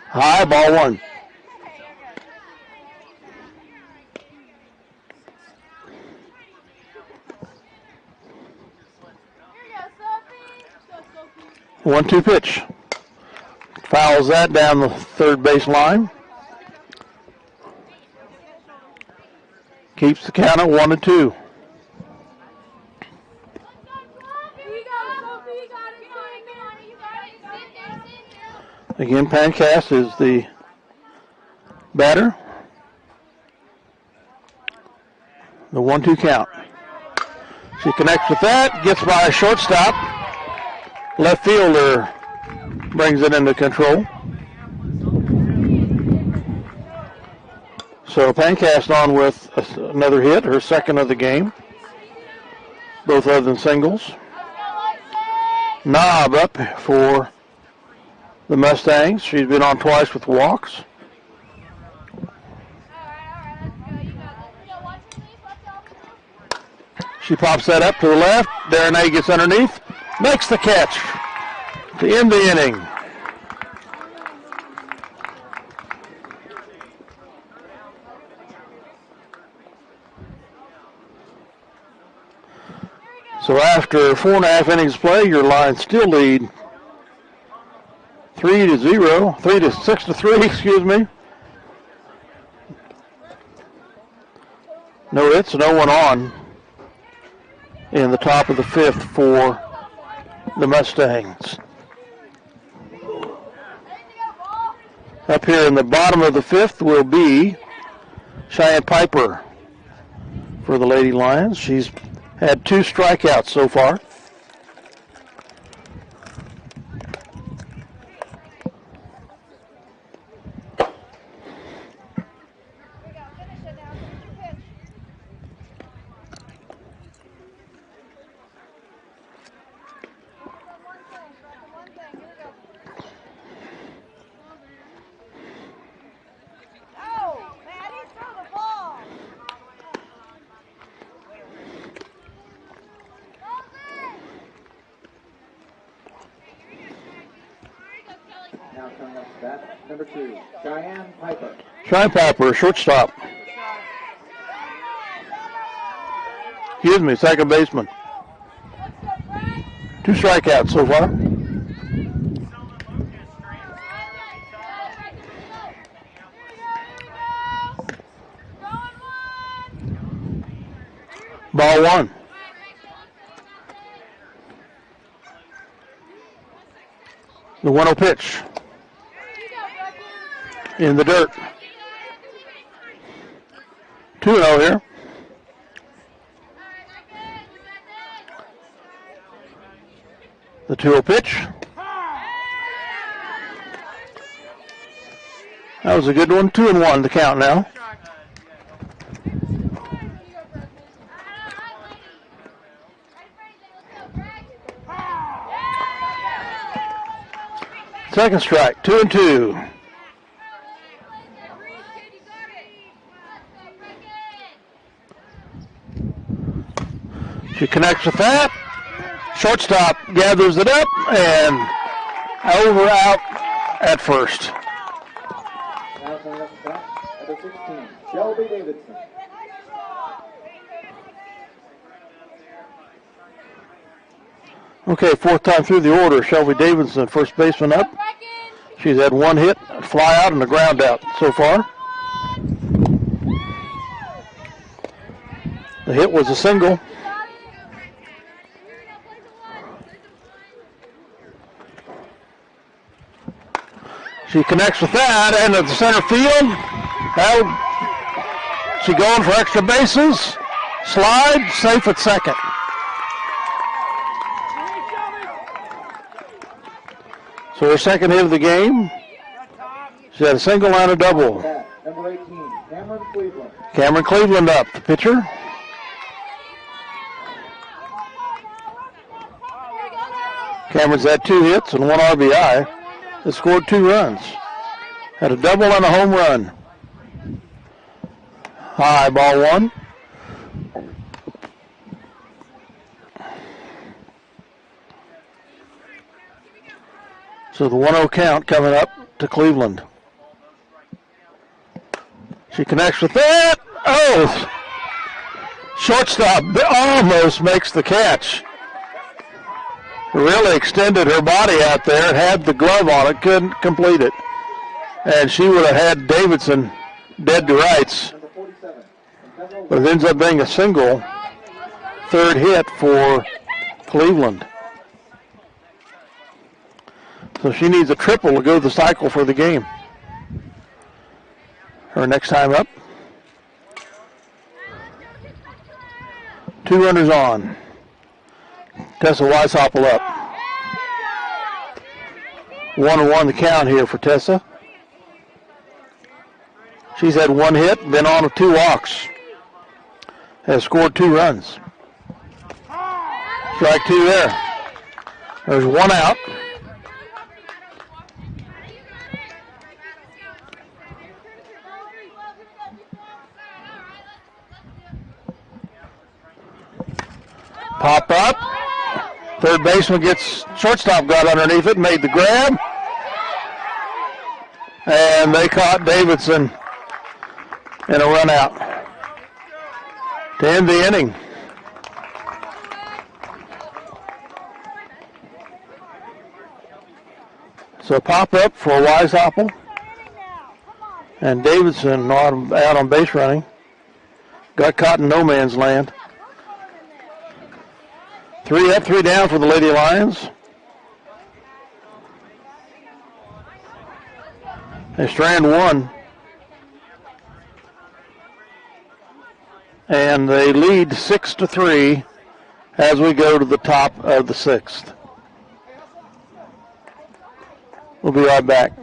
High, ball 1. Here you go, Sophie. 1-2 pitch. Fouls that down the third base line. Keeps the count at 1-2. Here you go, Sophie. You got it. You got it. Again, Pancast is the batter. The 1-2 count. She connects with that, gets by a shortstop. Left fielder brings it into control. So Pancast on with another hit, her second of the game. Both other than singles. Knob up for the Mustangs. She's been on twice with walks. She pops that up to the left. Darren gets underneath. Makes the catch to end the inning. So after 4.5 innings play, your Lions still lead 6-3, excuse me. No hits, no one on in the top of the 5th for the Mustangs. Up here in the bottom of the 5th will be Cheyenne Piper for the Lady Lions. She's had 2 strikeouts so far. Now coming up to bat, number 2, Cheyenne Piper. Cheyenne Piper, shortstop. Excuse me, second baseman. 2 strikeouts so far. Ball 1. The 1-0 pitch. in the dirt. 2-0 here. The 2-0 pitch. That was a good one. 2-1 the count now. Second strike, 2-2. She connects with that. Shortstop gathers it up and over out at first. Now coming up to bat, number 16, Shelby Davidson. Okay, fourth time through the order. Shelby Davidson, first baseman up. She's had one hit, a fly out, and a ground out so far. The hit was a single. She connects with that, and at the center field, she going for extra bases. Slide, safe at second. So her second hit of the game. She had a single and a double. Number 18, Cameron Cleveland. Cameron Cleveland up, the pitcher. Cameron's had 2 hits and 1 RBI. They scored 2 runs. Had a double and a home run. High, ball 1. So the 1-0 count coming up to Cleveland. She connects with that. Oh! Shortstop almost makes the catch. Really extended her body out there and had the glove on it, couldn't complete it. And she would have had Davidson dead to rights. But it ends up being a single, third hit for Cleveland. So she needs a triple to go the cycle for the game. Her next time up. 2 runners on. Tessa Weishaupt up. 1-1 the count here for Tessa. She's had 1 hit, been on with 2 walks. Has scored 2 runs. Strike 2 there. There's 1 out. Pop up. Third baseman gets, shortstop got underneath it, made the grab. And they caught Davidson in a run out to end the inning. So pop up for Weishaupt. And Davidson out on base running. Got caught in no man's land. 3 up, 3 down for the Lady Lions. They strand 1. And they lead 6-3 as we go to the top of the 6th. We'll be right back.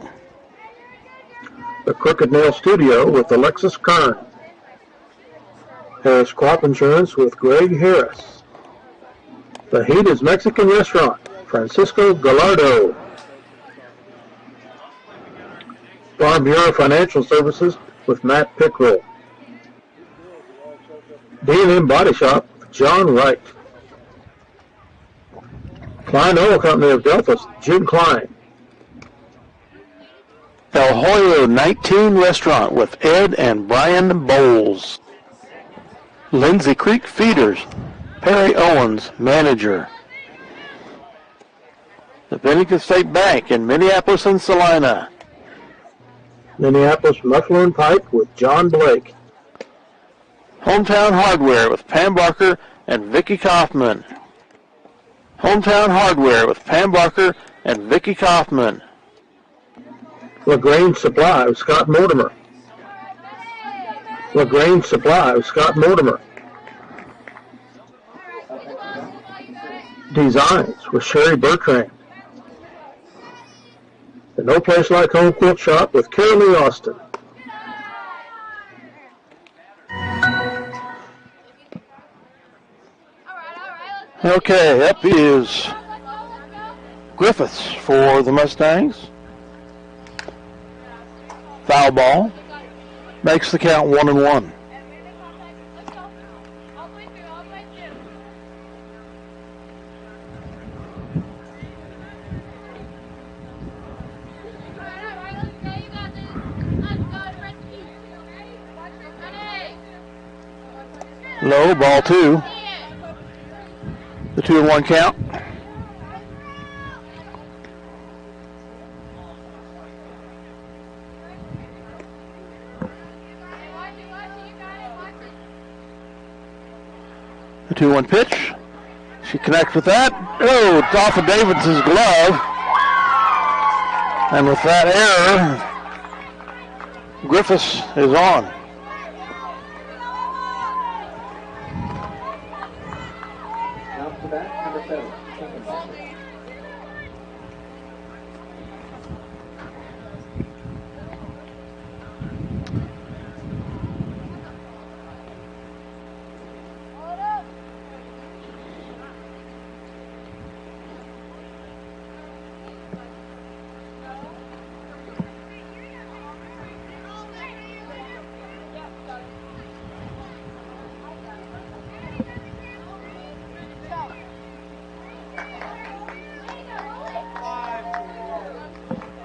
The Crooked Nail Studio with Alexis Kern. Harris Crop Insurance with Greg Harris. The Hada's Mexican Restaurant, Francisco Gallardo. Farm Bureau Financial Services with Matt Pickrell. D&M Body Shop with John Wright. Klein Oil Company of Delphos, Jim Klein. El Hoyo 19 Restaurant with Ed and Brian Bowles. Lindsay Creek Feeders, Perry Owens, manager. The Bennington State Bank in Minneapolis and Salina. Minneapolis Muffler and Pipe with John Blake. Hometown Hardware with Pam Barker and Vicki Kaufman. Hometown Hardware with Pam Barker and Vicki Kaufman. LaGrange Supply of Scott Mortimer. LaGrange Supply of Scott Mortimer. Designs with Sherry Bertrand. The No Place Like Home Quilt Shop with Carol Lee Austin. Okay, up is Griffiths for the Mustangs. Foul ball. Makes the count 1-1. Low, ball 2. The 2-1 count. The 2-1 pitch. She connects with that. Oh, it's off of Davidson's glove. And with that error, Griffiths is on.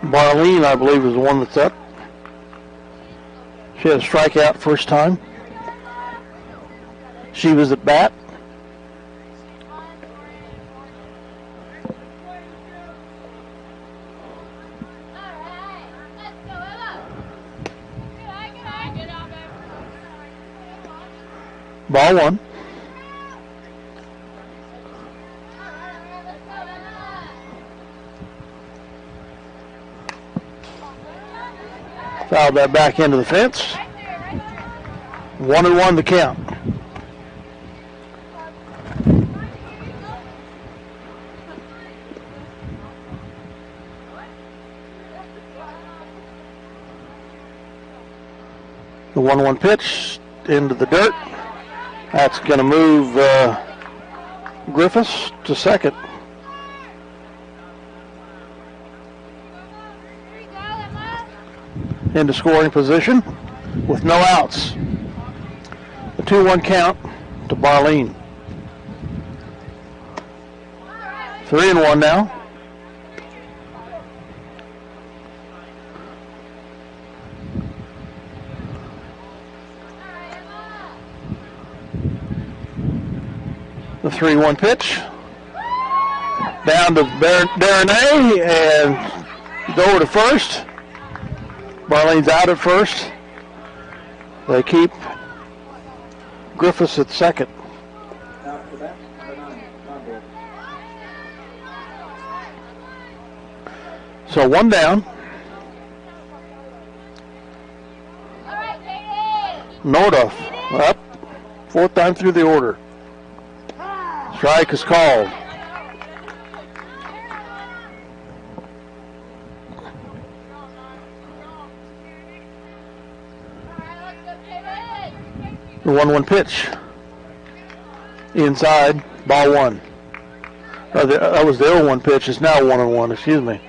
Barleen, I believe, is the one that's up. She had a strikeout first time. She was at bat. Ball 1. Fouled that back into the fence. 1-1 the count. The 1-1 pitch into the dirt. That's going to move Griffiths to second. Into scoring position with no outs. The 2-1 count to Barleen. 3-1 now. The 3-1 pitch. Down to Darnay and go to first. Barleen's out at first. They keep Griffiths at second. So 1 down. Nordoff up. 4th time through the order. Strike is called. The 1-1 pitch. Inside, ball 1. That was the 0-1 pitch. It's now 1-1, excuse me.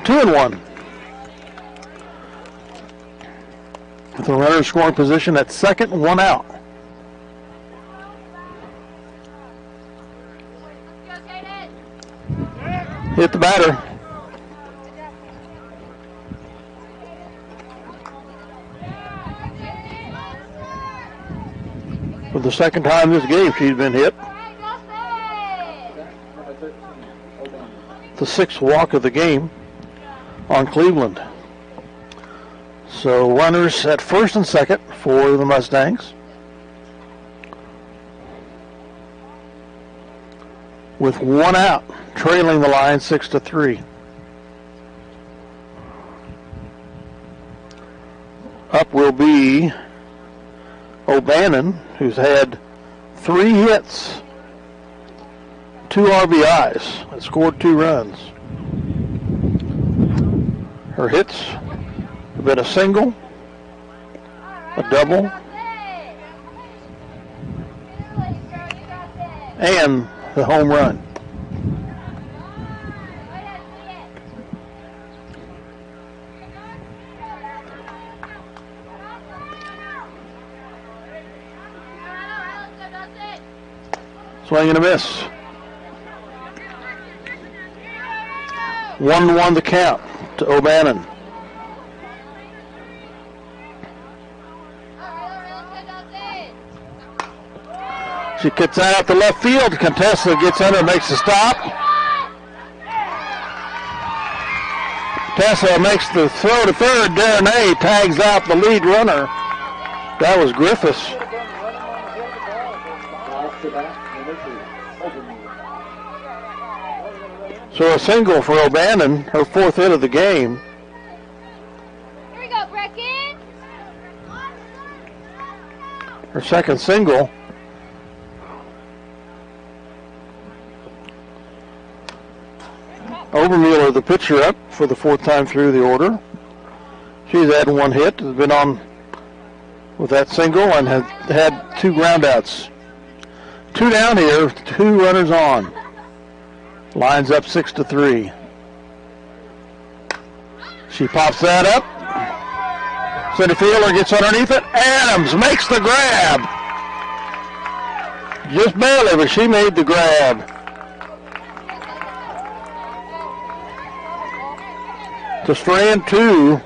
Two and 1. With the runner in scoring position at second, 1 out. Hit the batter. For the second time this game, she's been hit. The 6th walk of the game on Cleveland. So runners at first and second for the Mustangs. with 1 out, trailing the line 6-3. Up will be O'Bannon, who's had 3 hits, 2 RBIs, and scored 2 runs. Her hits have been a single, a double, and the home run. Swing and a miss. 1-1 the count to O'Bannon. She gets that out to left field. Contessa gets under, makes the stop. Contessa makes the throw to third. Darnay tags out the lead runner. That was Griffiths. So a single for O'Bannon, her 4th hit of the game. Here we go, Brecken. Her 2nd single. Overmuller, the pitcher, up for the 4th time through the order. She's had 1 hit, has been on with that single, and has had 2 groundouts. 2 down here, 2 runners on. Lines up 6-3. She pops that up. Center fielder gets underneath it. Adams makes the grab. Just barely, but she made the grab. To strand 2.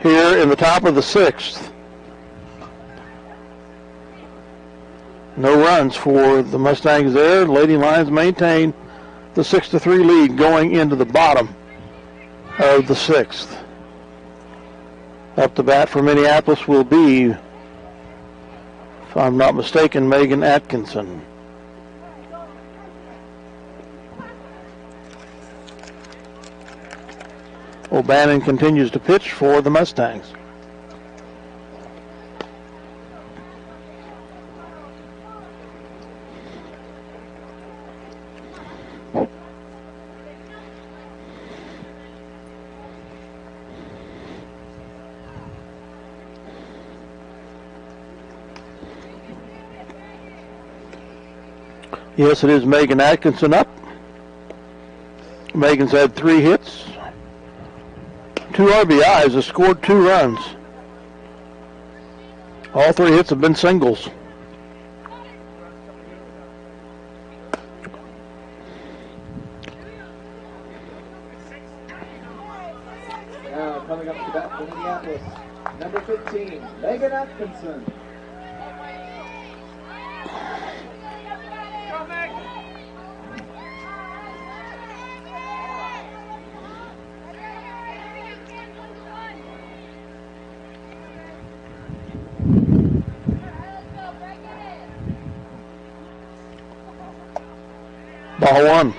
Here in the top of the 6th. No runs for the Mustangs there. Lady Lions maintain the 6-3 lead going into the bottom of the 6th. Up to bat for Minneapolis will be, if I'm not mistaken, Megan Atkinson. O'Bannon continues to pitch for the Mustangs. Yes, it is Megan Atkinson up. Megan's had 3 hits, 2 RBIs, has scored 2 runs. All 3 hits have been singles. Now coming up to bat for Minneapolis, number 15, Megan Atkinson. Ball 1.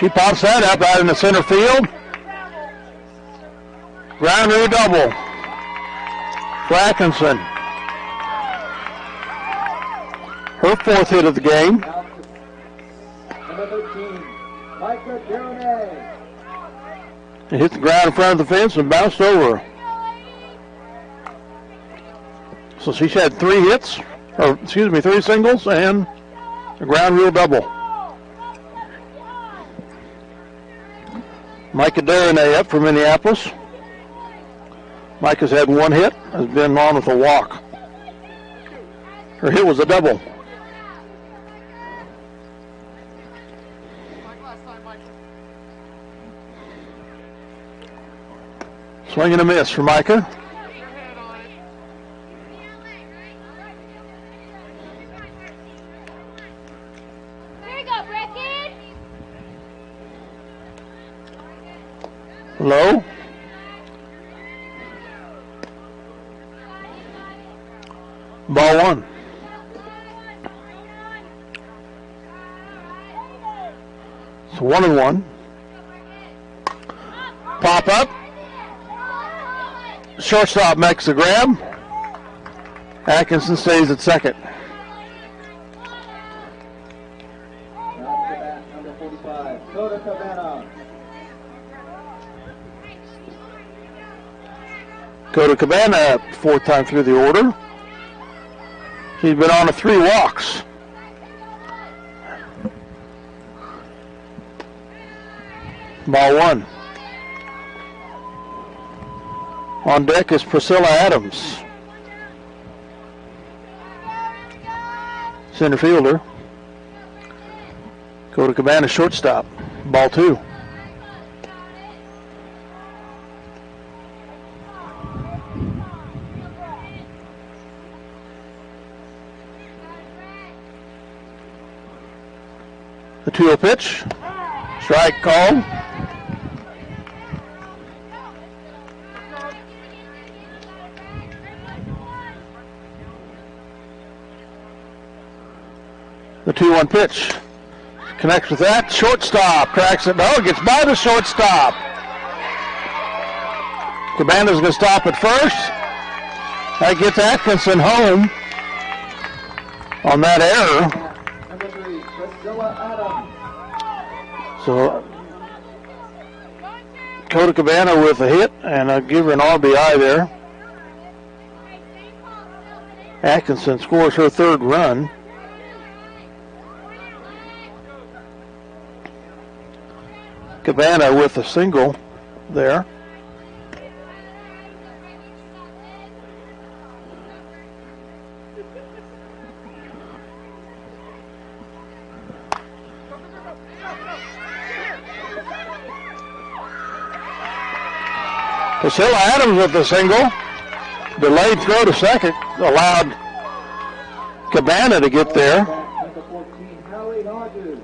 She pops that up out in the center field. Ground rule double for Atkinson. Her 4th hit of the game. Number 13, Micah Darnay. It hit the ground in front of the fence and bounced over. So she's had 3 hits, or excuse me, 3 singles and a ground rule double. Micah Darnay up for Minneapolis. Micah's had 1 hit, has been on with a walk. Her hit was a double. Swing and a miss for Micah. we go, Bracken. Low. Ball one. So 1-1. Pop up. Shortstop makes the grab. Atkinson stays at second. Number 45, Coda Cabana. Go to Cabana, fourth time through the order. He's been on 3 walks. Ball one. On deck is Priscilla Adams, center fielder. Go to Cabana, shortstop. Ball two. The 2-0 pitch. Strike called. The 2-1 pitch. Connects with that. Shortstop. Cracks it. No, gets by the shortstop. Cabana's going to stop at first. That gets Atkinson home on that error. Number 3, Priscilla Adams. So, Coda Cabana with a hit, and I'll give her an RBI there. Atkinson scores her 3rd run. Cabana with a single there. Priscilla Adams with the single. Delayed throw to second allowed Cabana to get there. Number 14, Hallie Hodges.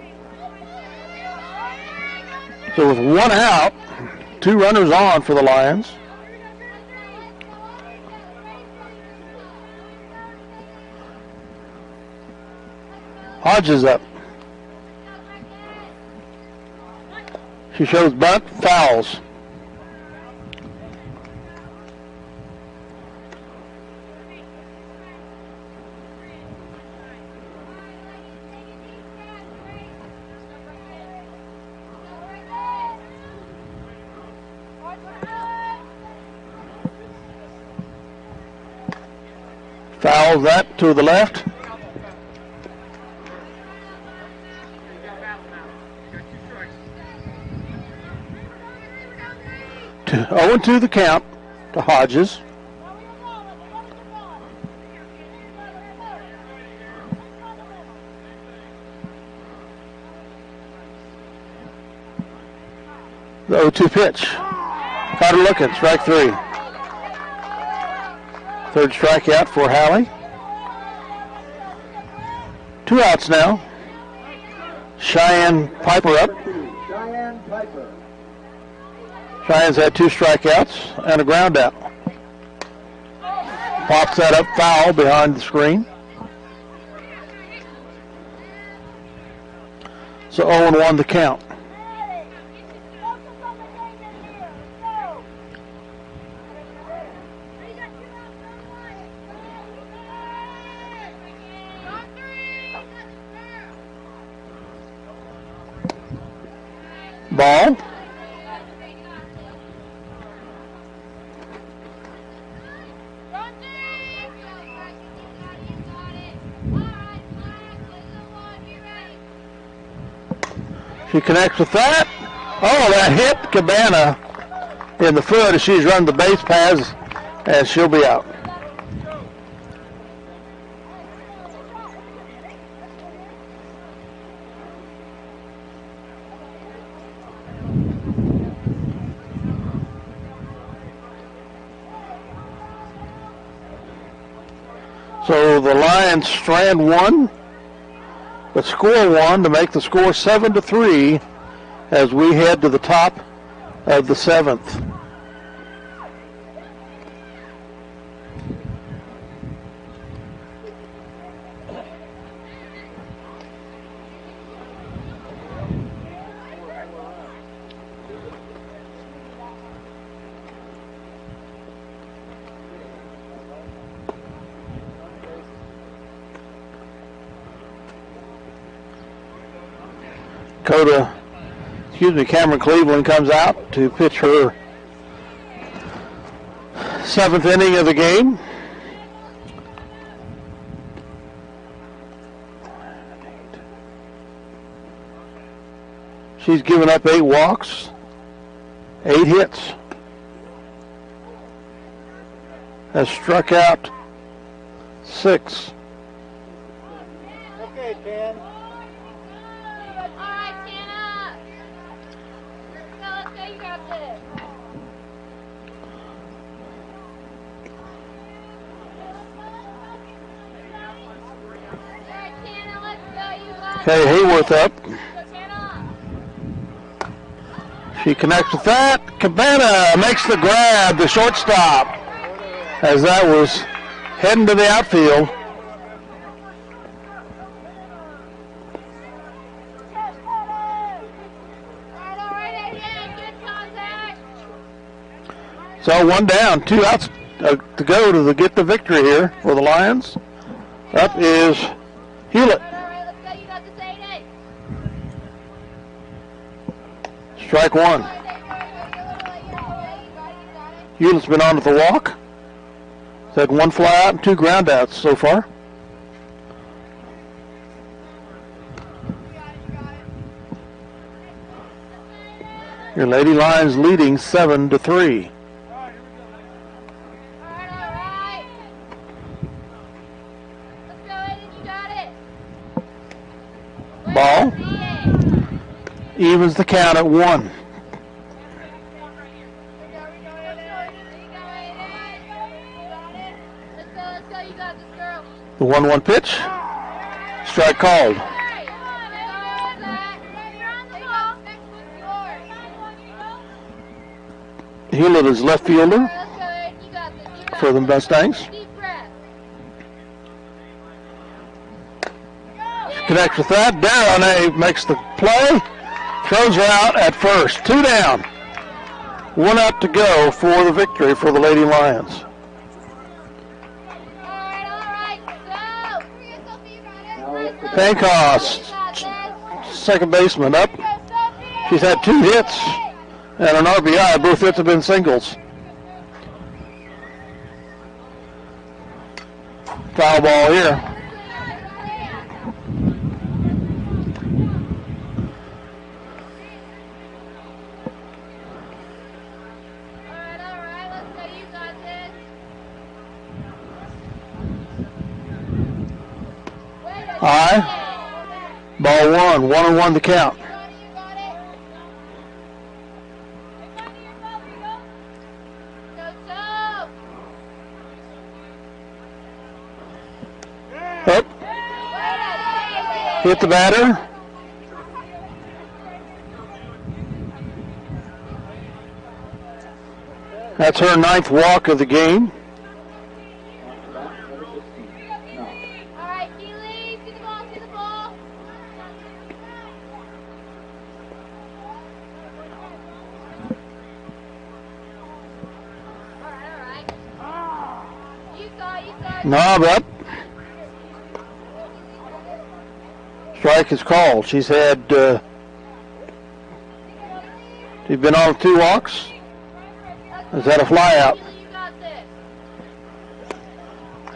So with 1 out, 2 runners on for the Lions. Hodges up. She shows bunt, fouls. Fouls that to the left. To 0-2 the count to Hodges. The 0-2 pitch. Got her looking, strike 3. 3rd strikeout for Hallie. 2 outs now. Cheyenne Piper up. Cheyenne Piper. Cheyenne's had 2 strikeouts and a ground out. Pops that up foul behind the screen. So 0-1 the count. Ball. She connects with that. Oh, that hit Cabana in the foot as she's run the base paths, and she'll be out. So the Lions strand 1 but score one to make the score 7-3 as we head to the top of the 7th. Cameron Cleveland comes out to pitch her 7th inning of the game. She's given up 8 walks, 8 hits. Has struck out 6. Okay, Ken. Okay, Hayworth up. She connects with that. Cabana makes the grab, the shortstop, as that was heading to the outfield. So 1 down, 2 outs to go to get the victory here for the Lions. Up is Hewlett. Strike 1. Hewlett's been on with the walk. He's had 1 fly out and 2 ground outs so far. Your Lady Lions leading 7-3. Ball. Evens the count at 1. The 1-1 pitch. Strike called. Hewlett is left fielder for the Mustangs. Connects with that. Darren makes the play. Throws her out at first. 2 down. 1 out to go for the victory for the Lady Lions. Pancost, second baseman, up. She's had 2 hits and an RBI. Both hits have been singles. Foul ball here. Ball 1, 1-1 the count. Up. Hit the batter. That's her 9th walk of the game. Knob up. Strike is called. She's had, she's been on 2 walks. Is that a fly out?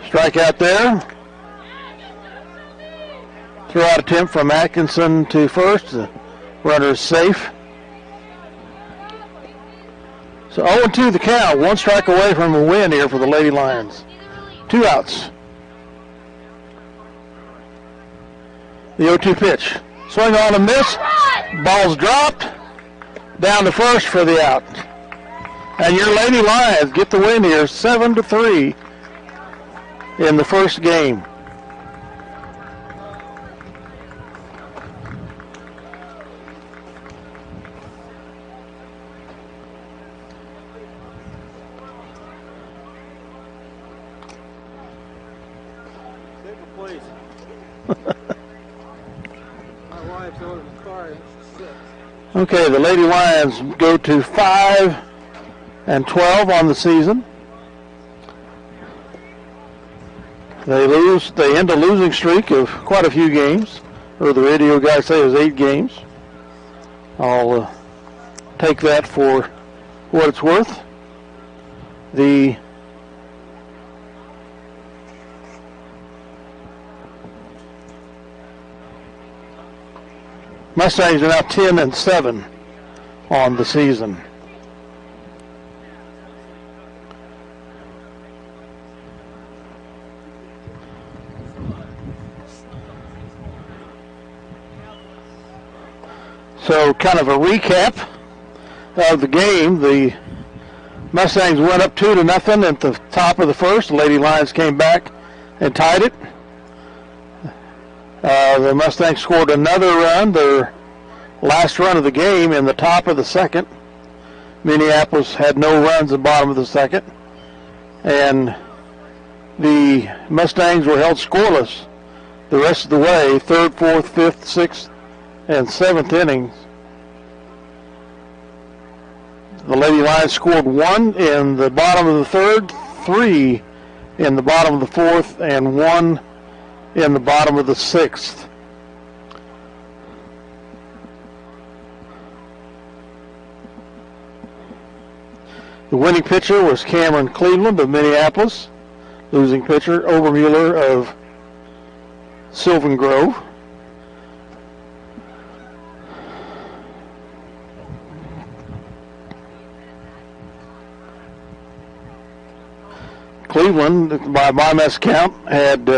Strike out there. Throw out attempt from Atkinson to first. The runner is safe. So 0-2 the count. 1 strike away from a win here for the Lady Lions. 2 outs. The 0-2 pitch. Swing on and miss. Ball's dropped. Down to first for the out. And your Lady Lions get the win here, 7-3 in the first game. Okay, the Lady Lions go to 5-12 on the season. They end a losing streak of quite a few games. Or the radio guys say it was 8 games. I'll take that for what it's worth. The Mustangs are now 10-7 on the season. So kind of a recap of the game. The Mustangs went up 2-0 at the top of the first. The Lady Lions came back and tied it. The Mustangs scored another run, their last run of the game, in the top of the second. Minneapolis had no runs at the bottom of the second. And the Mustangs were held scoreless the rest of the way, third, fourth, fifth, sixth, and seventh innings. The Lady Lions scored 1 in the bottom of the third, 3 in the bottom of the fourth, and 1 in the bottom of the sixth. The winning pitcher was Cameron Cleveland of Minneapolis. Losing pitcher, Obermuller of Sylvan Grove. Cleveland, by my mess count, had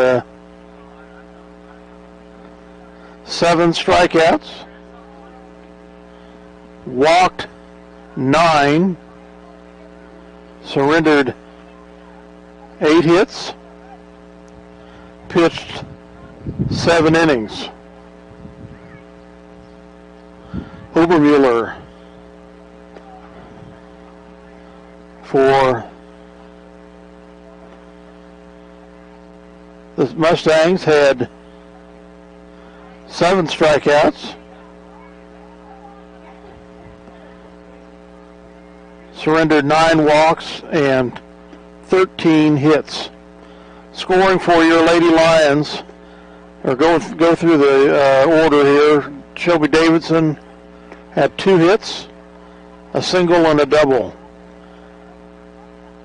7 strikeouts, walked 9, surrendered 8 hits, pitched 7 innings. Obermuller for the Mustangs had 7 strikeouts, surrendered 9 walks, and 13 hits. Scoring for your Lady Lions, or go through the order here. Shelby Davidson had 2 hits, a single and a double.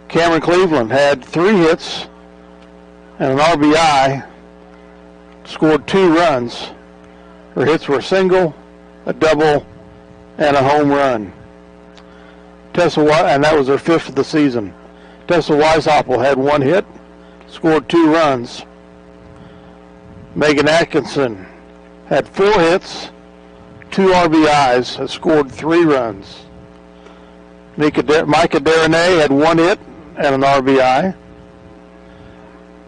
Cameron Cleveland had 3 hits and an RBI, scored 2 runs. Her hits were a single, a double, and a home run. And that was her 5th of the season. Tessa Weishaupt had 1 hit, scored 2 runs. Megan Atkinson had 4 hits, 2 RBIs, has scored 3 runs. Micah Derenay had 1 hit and an RBI.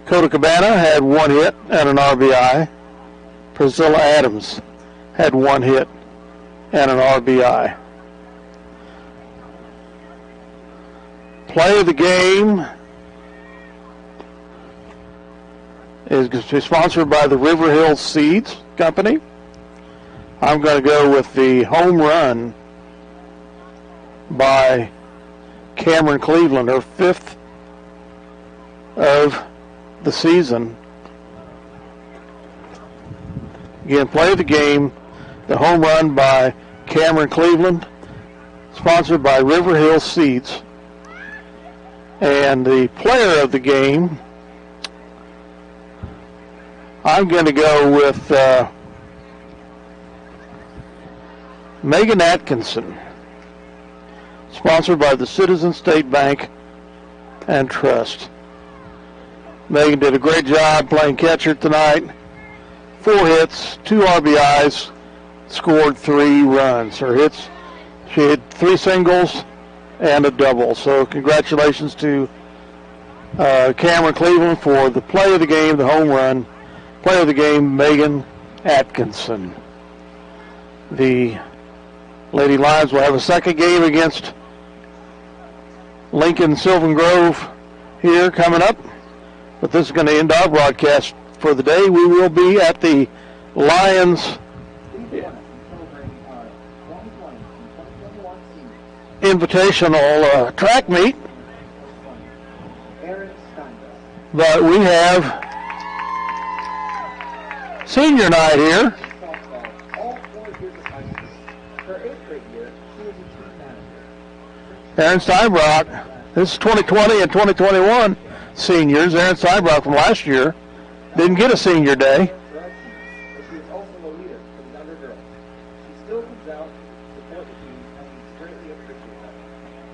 Coda Cabana had 1 hit and an RBI. Priscilla Adams had 1 hit and an RBI. Play of the game is sponsored by the River Hill Seeds Company. I'm going to go with the home run by Cameron Cleveland, her 5th of the season. Again, play of the game, the home run by Cameron Cleveland, sponsored by River Hill Seeds. And the player of the game, I'm going to go with Megan Atkinson, sponsored by the Citizen State Bank and Trust. Megan did a great job playing catcher tonight. 4 hits, 2 RBIs, scored 3 runs. Her hits, she had 3 singles and a double. So congratulations to Cameron Cleveland for the play of the game, the home run. Play of the game, Megan Atkinson. The Lady Lions will have a second game against Lincoln Sylvan Grove here coming up. But this is going to end our broadcast for the day. We will be at the Lions join us in celebrating our 2020 and 2021 seniors. Invitational track meet, Aaron Steinbach, but we have senior night here. softball, all 4 years of high school. Her 8th grade year, she was a team manager. Aaron Steinbrock. This is 2020 and 2021 seniors. Aaron Steinbrock from last year didn't get a senior day. For our team, but she is also a leader for the younger girls. She still comes out to support the team, and we greatly appreciate that.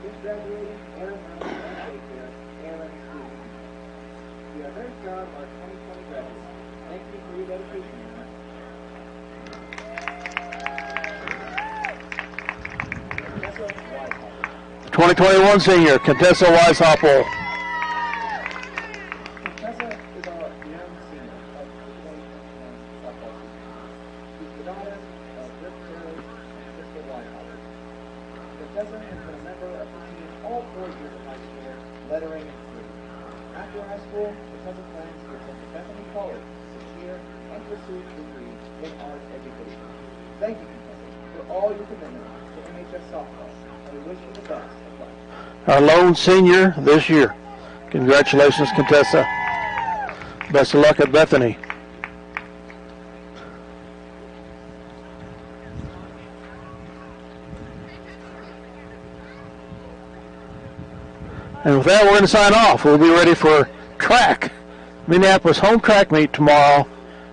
Since graduating, Aaron earned a daycare, Aaron School. We are very proud of our 2020 graduates. Thank you for your dedication, Aaron. Tessa Weishaupt. 2021 senior, Contessa Weishaupt. Tessa is our young senior of the 2021 softball season. She's the daughter of Rick Terry and Crystal Weishaupt. Tessa has been a member of the team all 4 years of high school, lettering and three. After high school, Tessa plans to attend Bethany College this year and pursue a degree in art education. Thank you, Tessa, for all your commitment to MHS softball, and we wish you the best of luck. Our lone senior this year. Congratulations, Contessa. Best of luck at Bethany. And with that, we're going to sign off. We'll be ready for track. Minneapolis home track meet tomorrow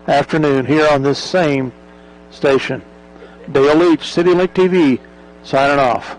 afternoon here on this same station. Dale Leach, CityLink TV, signing off.